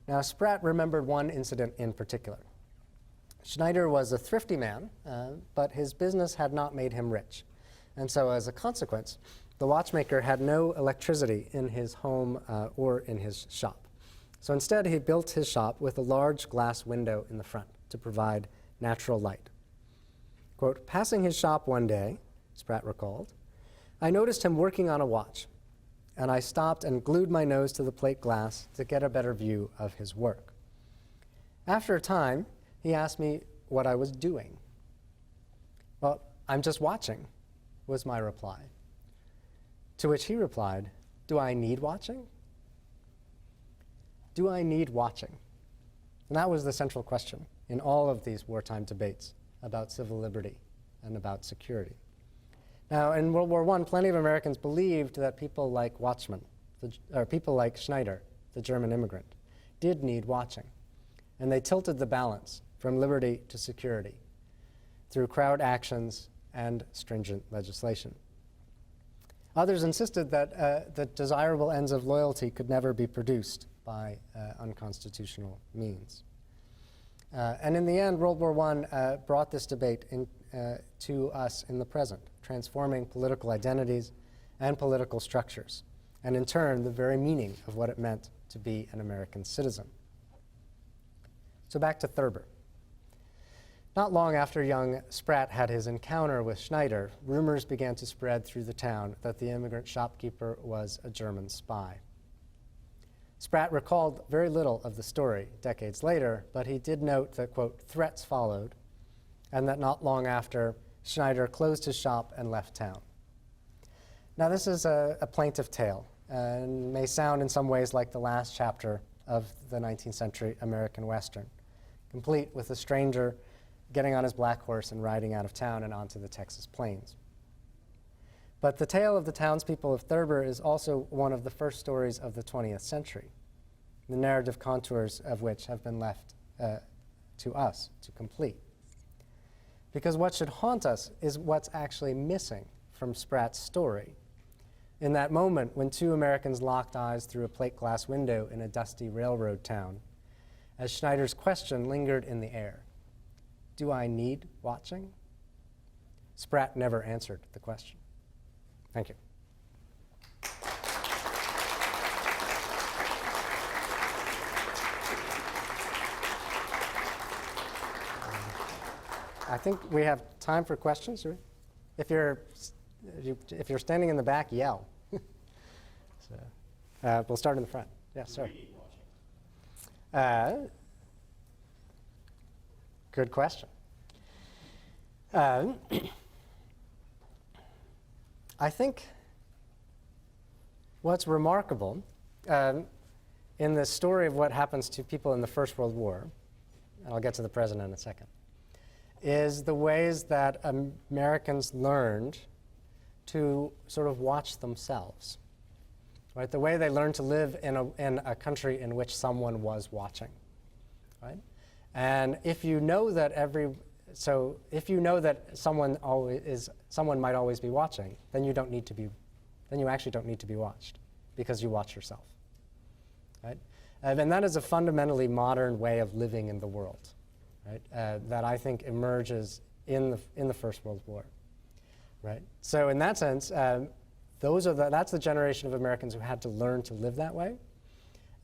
Speaker 1: Now, Spratt remembered one incident in particular. Schneider was a thrifty man, but his business had not made him rich. And so as a consequence, the watchmaker had no electricity in his home or in his shop. So instead, he built his shop with a large glass window in the front to provide natural light. Quote, "Passing his shop one day," Spratt recalled, "I noticed him working on a watch, and I stopped and glued my nose to the plate glass to get a better view of his work. After a time, he asked me what I was doing. Well, I'm just watching," was my reply. To which he replied, "Do I need watching? Do I need watching?" And that was the central question in all of these wartime debates about civil liberty and about security. Now, in World War I, plenty of Americans believed that people like Watchman, or people like Schneider, the German immigrant, did need watching. And they tilted the balance from liberty to security through crowd actions and stringent legislation. Others insisted that the desirable ends of loyalty could never be produced by unconstitutional means. And in the end, World War I brought this debate to us in the present, transforming political identities and political structures, and in turn, the very meaning of what it meant to be an American citizen. So back to Thurber. Not long after young Spratt had his encounter with Schneider, rumors began to spread through the town that the immigrant shopkeeper was a German spy. Spratt recalled very little of the story decades later, but he did note that, quote, "threats followed," and that not long after, Schneider closed his shop and left town. Now, this is a plaintive tale and may sound in some ways like the last chapter of the 19th century American Western, complete with a stranger getting on his black horse and riding out of town and onto the Texas plains. But the tale of the townspeople of Thurber is also one of the first stories of the 20th century, the narrative contours of which have been left to us to complete. Because what should haunt us is what's actually missing from Spratt's story. In that moment when two Americans locked eyes through a plate glass window in a dusty railroad town, as Schneider's question lingered in the air, "Do I need watching?" Spratt never answered the question. Thank you. I think we have time for questions. If you're standing in the back, yell. So, we'll start in the front. Yes, sir. Good question. I think what's remarkable in the story of what happens to people in the First World War, and I'll get to the present in a second, is the ways that Americans learned to sort of watch themselves, right? The way they learned to live in a country in which someone was watching, right? And if you know that someone might always be watching, then you actually don't need to be watched because you watch yourself, right? And that is a fundamentally modern way of living in the world, right? That I think emerges in the First World War, right? So in that sense, that's the generation of Americans who had to learn to live that way,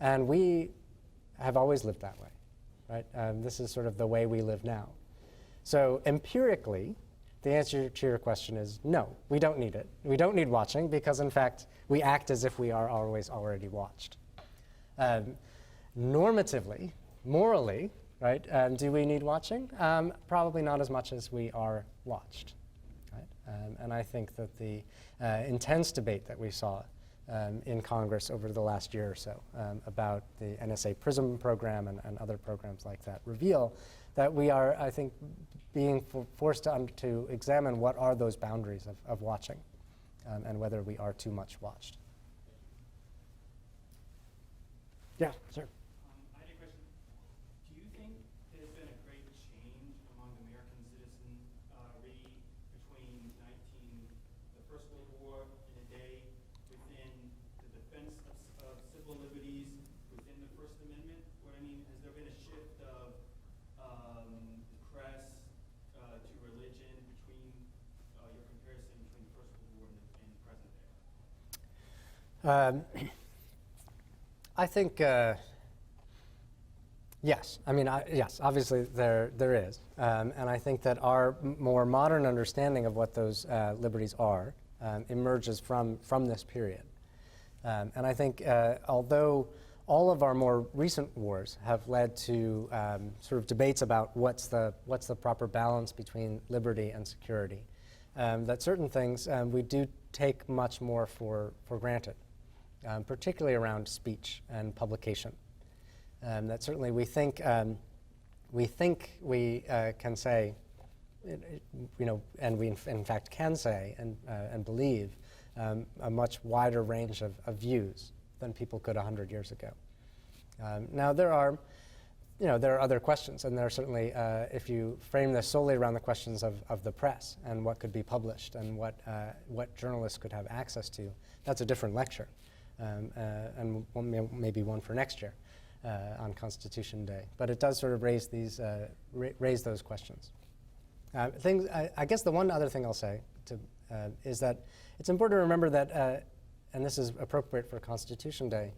Speaker 1: and we have always lived that way. Right? This is sort of the way we live now. So empirically, the answer to your question is no, we don't need it. We don't need watching because, in fact, we act as if we are always already watched. Normatively, morally, right, do we need watching? Probably not as much as we are watched. Right? And I think that the intense debate that we saw in Congress over the last year or so about the NSA PRISM program and other programs like that reveal that we are, I think, being forced to examine what are those boundaries of watching and whether we are too much watched. Yeah, sure.
Speaker 2: I had a question. Do you think there's been a great change among American citizenry between the First World War in a day, within the defense of civil liberties, within the First Amendment? What I mean, has there been a shift of the press to religion between your comparison between the First World War and present day?
Speaker 1: I think yes. I mean, yes. Obviously, there is, and I think that our more modern understanding of what those liberties are emerges from this period. And I think although all of our more recent wars have led to sort of debates about what's the proper balance between liberty and security, that certain things we do take much more for granted. Particularly around speech and publication. That certainly we think we can say, and we in fact can say and believe a much wider range of views than people could 100 years ago. Now there are other questions, and there are certainly, if you frame this solely around the questions of the press and what could be published and what journalists could have access to, that's a different lecture. And maybe one for next year on Constitution Day. But it does sort of raise those questions. I guess the one other thing I'll say is that it's important to remember that, and this is appropriate for Constitution Day,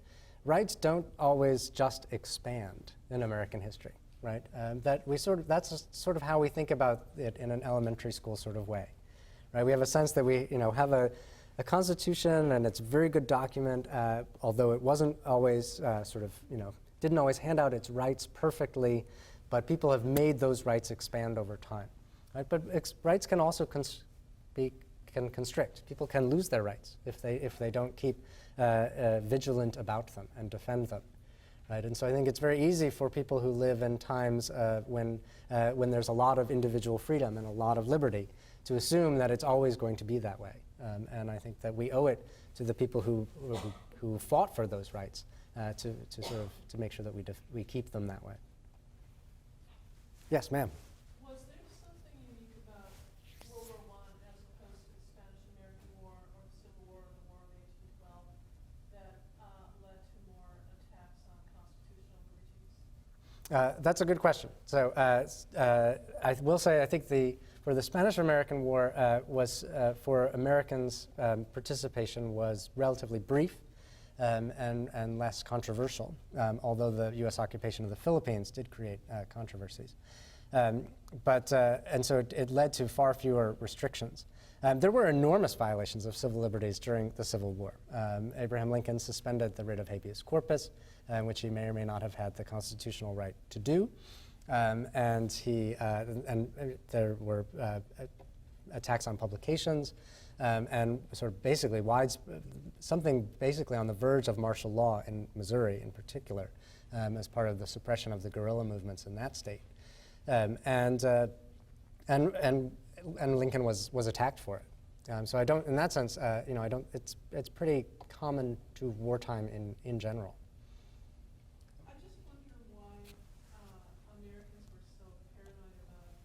Speaker 1: rights don't always just expand in American history, right? That's sort of how we think about it in an elementary school sort of way, right? We have a sense that we have a Constitution, and it's a very good document, although it wasn't always didn't always hand out its rights perfectly, but people have made those rights expand over time, right? But rights can also constrict. People can lose their rights if they don't keep vigilant about them and defend them, right? And so I think it's very easy for people who live in times when there's a lot of individual freedom and a lot of liberty to assume that it's always going to be that way. And I think that we owe it to the people who fought for those rights to make sure that we keep them that way. Yes, ma'am.
Speaker 3: Was there something unique about World War I as opposed to the Spanish-American War or the Civil War or the War of 1812 that led to more attacks on constitutional liberties?
Speaker 1: That's a good question. So I will say I think for the Spanish-American War for Americans, participation was relatively brief and less controversial, although the U.S. occupation of the Philippines did create controversies. And so it led to far fewer restrictions. There were enormous violations of civil liberties during the Civil War. Abraham Lincoln suspended the writ of habeas corpus, which he may or may not have had the constitutional right to do. And there were attacks on publications, and sort of basically something basically on the verge of martial law in Missouri in particular, as part of the suppression of the guerrilla movements in that state. And Lincoln was attacked for it. So I don't, in that sense, it's pretty common to wartime in general.
Speaker 3: I just wonder why Americans were so paranoid about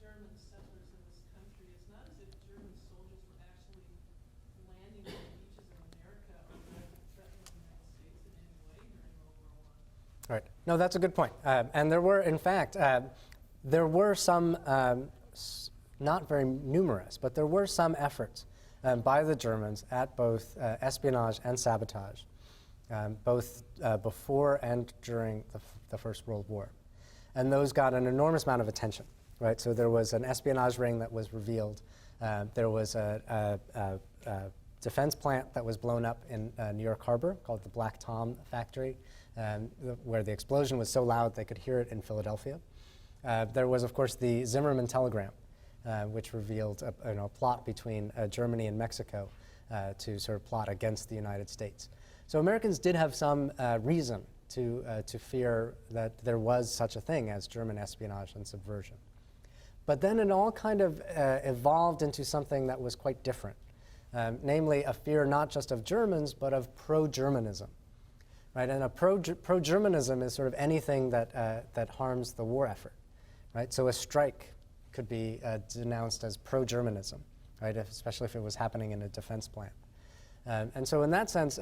Speaker 3: German settlers in this country. It's not as if German soldiers were actually landing on the beaches of America or threatening the United States in any way during World War I.
Speaker 1: Right. No, that's a good point. And there were, in fact, there were some, not very numerous, but there were some efforts by the Germans at both espionage and sabotage, both before and during the First World War. And those got an enormous amount of attention, right? So there was an espionage ring that was revealed. There was a defense plant that was blown up in New York Harbor called the Black Tom Factory, where the explosion was so loud they could hear it in Philadelphia. There was, of course, the Zimmerman telegram, which revealed a plot between Germany and Mexico to sort of plot against the United States. So Americans did have some reason to fear that there was such a thing as German espionage and subversion. But then it all kind of evolved into something that was quite different, namely a fear not just of Germans, but of pro-Germanism. right? And a pro-Germanism is sort of anything that harms the war effort, right? So a strike could be denounced as pro-Germanism, right? Especially if it was happening in a defense plant. And so in that sense,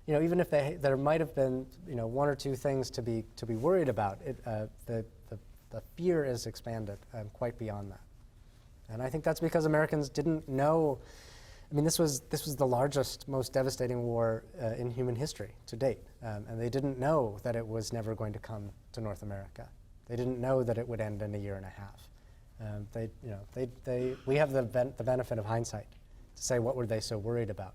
Speaker 1: even if there might have been, one or two things to be worried about, the fear is expanded quite beyond that. And I think that's because Americans didn't know. I mean, this was the largest, most devastating war in human history to date, and they didn't know that it was never going to come to North America. They didn't know that it would end in a year and a half. We have the benefit of hindsight to say, what were they so worried about?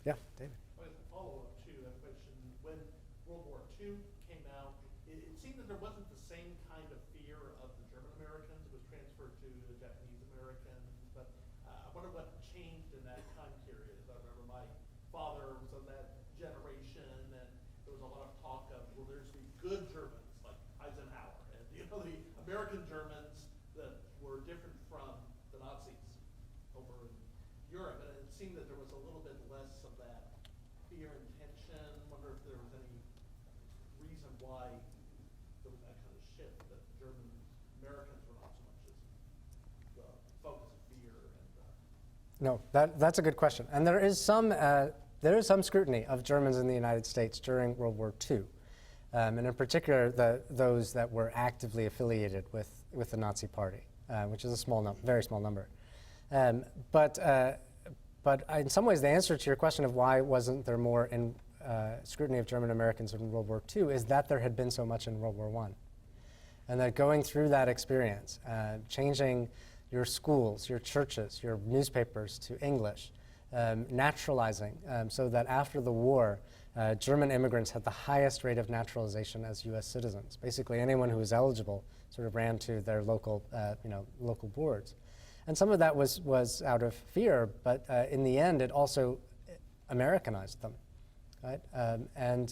Speaker 1: Yeah, David.
Speaker 4: As a follow-up to that question, when World War II came out, it seemed that there wasn't the same kind of fear of the German Americans. It was transferred to the Japanese Americans. But I wonder what changed in that time period. I remember my father was of that generation, and there was a lot of talk of, well, there's the good Germans, like Eisenhower, and the American Germans that were different from the Nazis over in Europe. And it seemed that there was a little bit less of that fear and tension. Wonder if there was any reason why there was that kind of shift, that German Americans were not so much as the focus of fear.
Speaker 1: No, that's a good question. And there is some scrutiny of Germans in the United States during World War II, and in particular those that were actively affiliated with the Nazi Party, which is a very small number. But in some ways, the answer to your question of why wasn't there more scrutiny of German Americans in World War II is that there had been so much in World War I. And that going through that experience, changing your schools, your churches, your newspapers to English, naturalizing, so that after the war, German immigrants had the highest rate of naturalization as U.S. citizens. Basically, anyone who was eligible sort of ran to their local boards. And some of that was out of fear, but in the end, it also Americanized them, right? And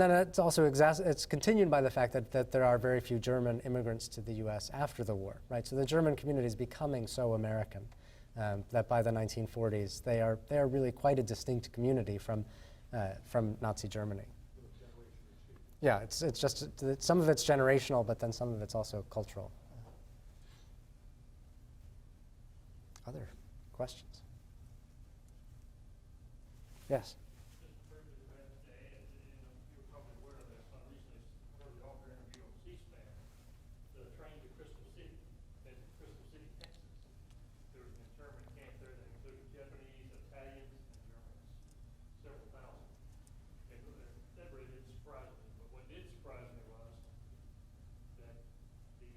Speaker 1: then it's also it's continued by the fact that there are very few German immigrants to the U.S. after the war, right? So the German community is becoming so American that by the 1940s they are really quite a distinct community from Nazi Germany. Yeah, it's just some of it's generational, but then some of it's also cultural. Other questions? Yes.
Speaker 5: Just to prove that today, you're probably aware of this. I recently heard the author interview on C-SPAN. The train to Crystal City, Texas. There was an internment camp there that included Japanese, Italians, and Germans, several thousand. And that really didn't surprise me. But what did surprise me was that the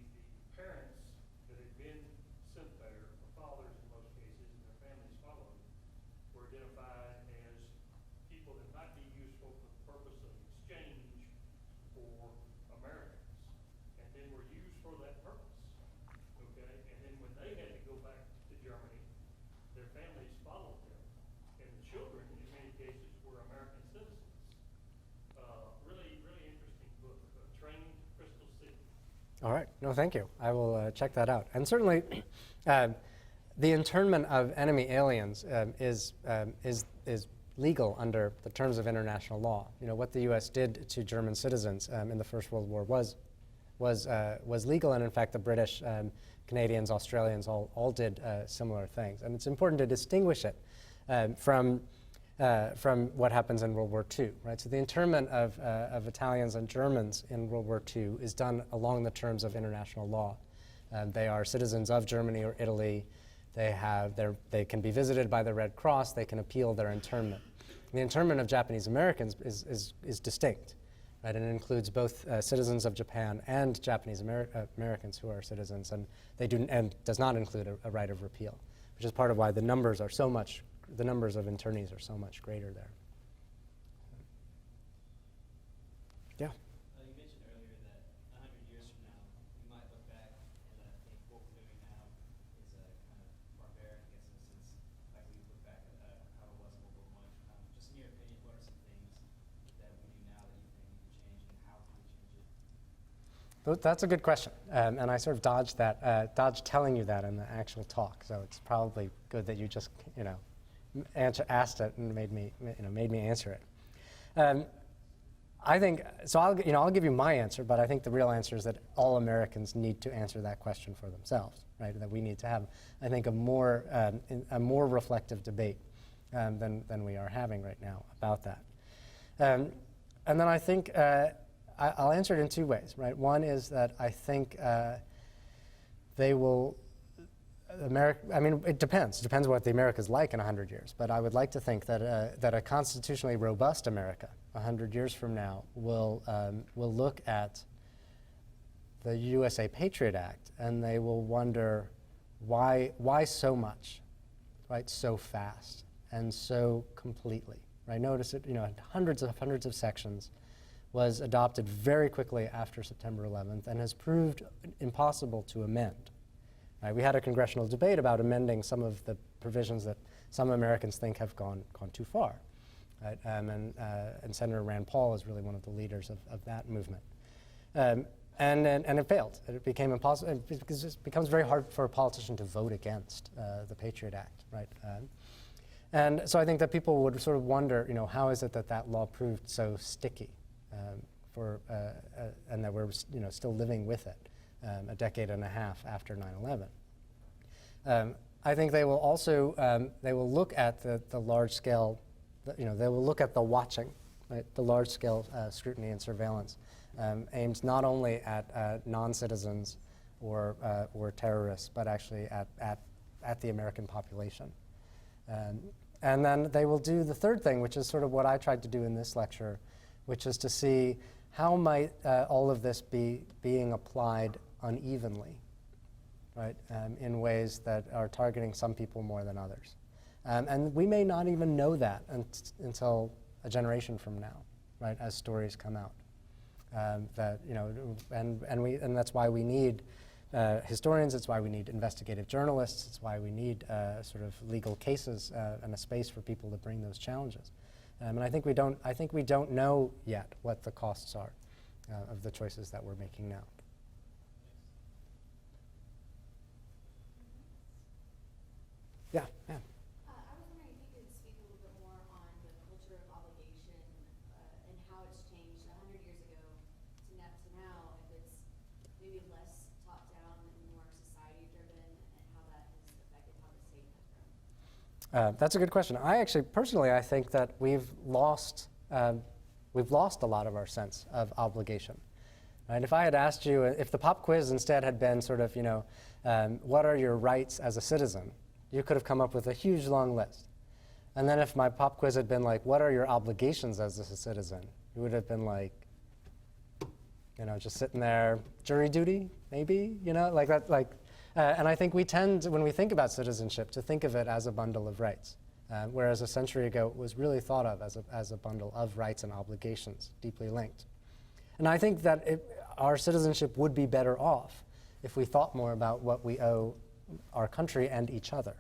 Speaker 5: parents that had been sent there, the fathers in most cases, and their families followed, were identified as people that might be useful for the purpose of exchange for Americans, and then were used for that purpose. Okay, and then when they had to go back to Germany, their families followed them, and the children, in many cases, were American citizens. Really, really interesting book, Train to Crystal City.
Speaker 1: All right. No, thank you. I will check that out. And certainly, the internment of enemy aliens is legal under the terms of international law. What the U.S. did to German citizens in the First World War was legal, and in fact, the British, Canadians, Australians all did similar things. And it's important to distinguish it from what happens in World War II, right? So the internment of Italians and Germans in World War II is done along the terms of international law. They are citizens of Germany or Italy. They can be visited by the Red Cross. They can appeal their internment. The internment of Japanese Americans is distinct, right? And it includes both citizens of Japan and Japanese Americans who are citizens, and does not include a right of repeal, which is part of why the numbers of internees are so much greater there. Yeah.
Speaker 6: You mentioned earlier that 100 years from now, you might look back and think what we're doing now is kind of barbaric, I guess, in a sense, like we look back at how it was in World War I. Just in your opinion, what are some things that we do now that you think we could change, and how can we change it?
Speaker 1: That's a good question, and I sort of dodged telling you that in the actual talk. So it's probably good that you just, asked it and made me answer it. I think so. I'll give you my answer, but I think the real answer is that all Americans need to answer that question for themselves, right? That we need to have, I think, a more reflective debate than we are having right now about that. And then I think I'll answer it in two ways, right? One is that I think they will. I mean, it depends. It depends what the America's like in 100 years. But I would like to think that that a constitutionally robust America 100 years from now will look at the USA Patriot Act and they will wonder why so much, right? So fast and so completely, right? Notice it. Hundreds of sections was adopted very quickly after September 11th and has proved impossible to amend. Right, we had a congressional debate about amending some of the provisions that some Americans think have gone too far. Right? And Senator Rand Paul is really one of the leaders of that movement. And it failed. It became impossible because it becomes very hard for a politician to vote against the Patriot Act. Right? And so I think that people would sort of wonder, how is it that law proved so sticky and that we're still living with it a decade and a half after 9/11. I think they will also they will look at the large scale, they will look at the watching, right? The large scale scrutiny and surveillance aimed not only at non-citizens or terrorists, but actually at the American population. And then they will do the third thing, which is sort of what I tried to do in this lecture, which is to see how might all of this be being applied unevenly, right, in ways that are targeting some people more than others. And we may not even know that until a generation from now, right, as stories come out. And that's why we need historians, it's why we need investigative journalists, it's why we need sort of legal cases and a space for people to bring those challenges. And I think we don't know yet what the costs are of the choices that we're making now. Yeah.
Speaker 7: I was wondering if you could speak a little bit more on the culture of obligation and how it's changed 100 years ago to now, if it's maybe less top-down and more society-driven, and how that has affected how the state has grown.
Speaker 1: That's a good question. Personally, I think that we've lost a lot of our sense of obligation. Right? If I had asked you, if the pop quiz instead had been sort of, what are your rights as a citizen, you could have come up with a huge long list. And then if my pop quiz had been like, what are your obligations as a citizen, you would have been like, just sitting there, jury duty, maybe, like that, like. And I think we tend, when we think about citizenship, to think of it as a bundle of rights, whereas a century ago it was really thought of as a bundle of rights and obligations, deeply linked. And I think that our citizenship would be better off if we thought more about what we owe our country and each other.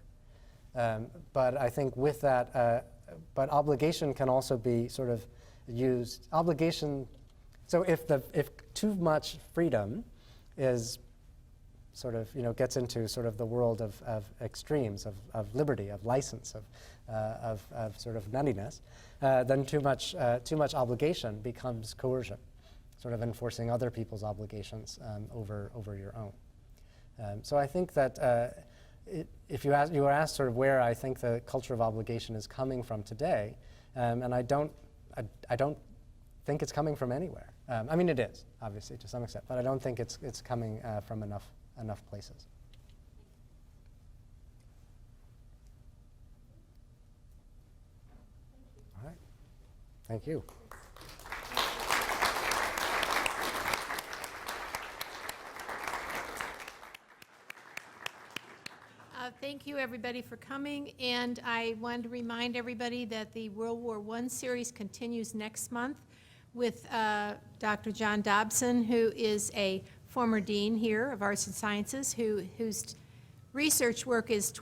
Speaker 1: But I think with that, but obligation can also be sort of used. Obligation, so if too much freedom is sort of, gets into sort of the world of extremes, of liberty, of license, of sort of nuttiness, then too much obligation becomes coercion, sort of enforcing other people's obligations over your own. So I think that if you were asked sort of where I think the culture of obligation is coming from today, and I don't think it's coming from anywhere. I mean, it is obviously to some extent, but I don't think it's coming from enough places. All right. Thank you.
Speaker 8: Thank you, everybody, for coming. And I wanted to remind everybody that the World War I series continues next month with Dr. John Dobson, who is a former dean here of Arts and Sciences, whose research work is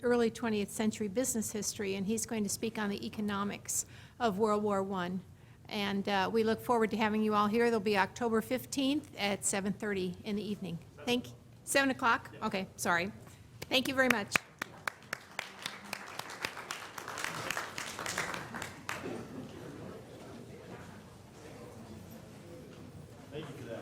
Speaker 8: early 20th century business history, and he's going to speak on the economics of World War I. And we look forward to having you all here. There'll be October 15th at 7:30 in the evening. 7 o'clock? Okay, sorry. Thank you very much.
Speaker 4: Thank you for that.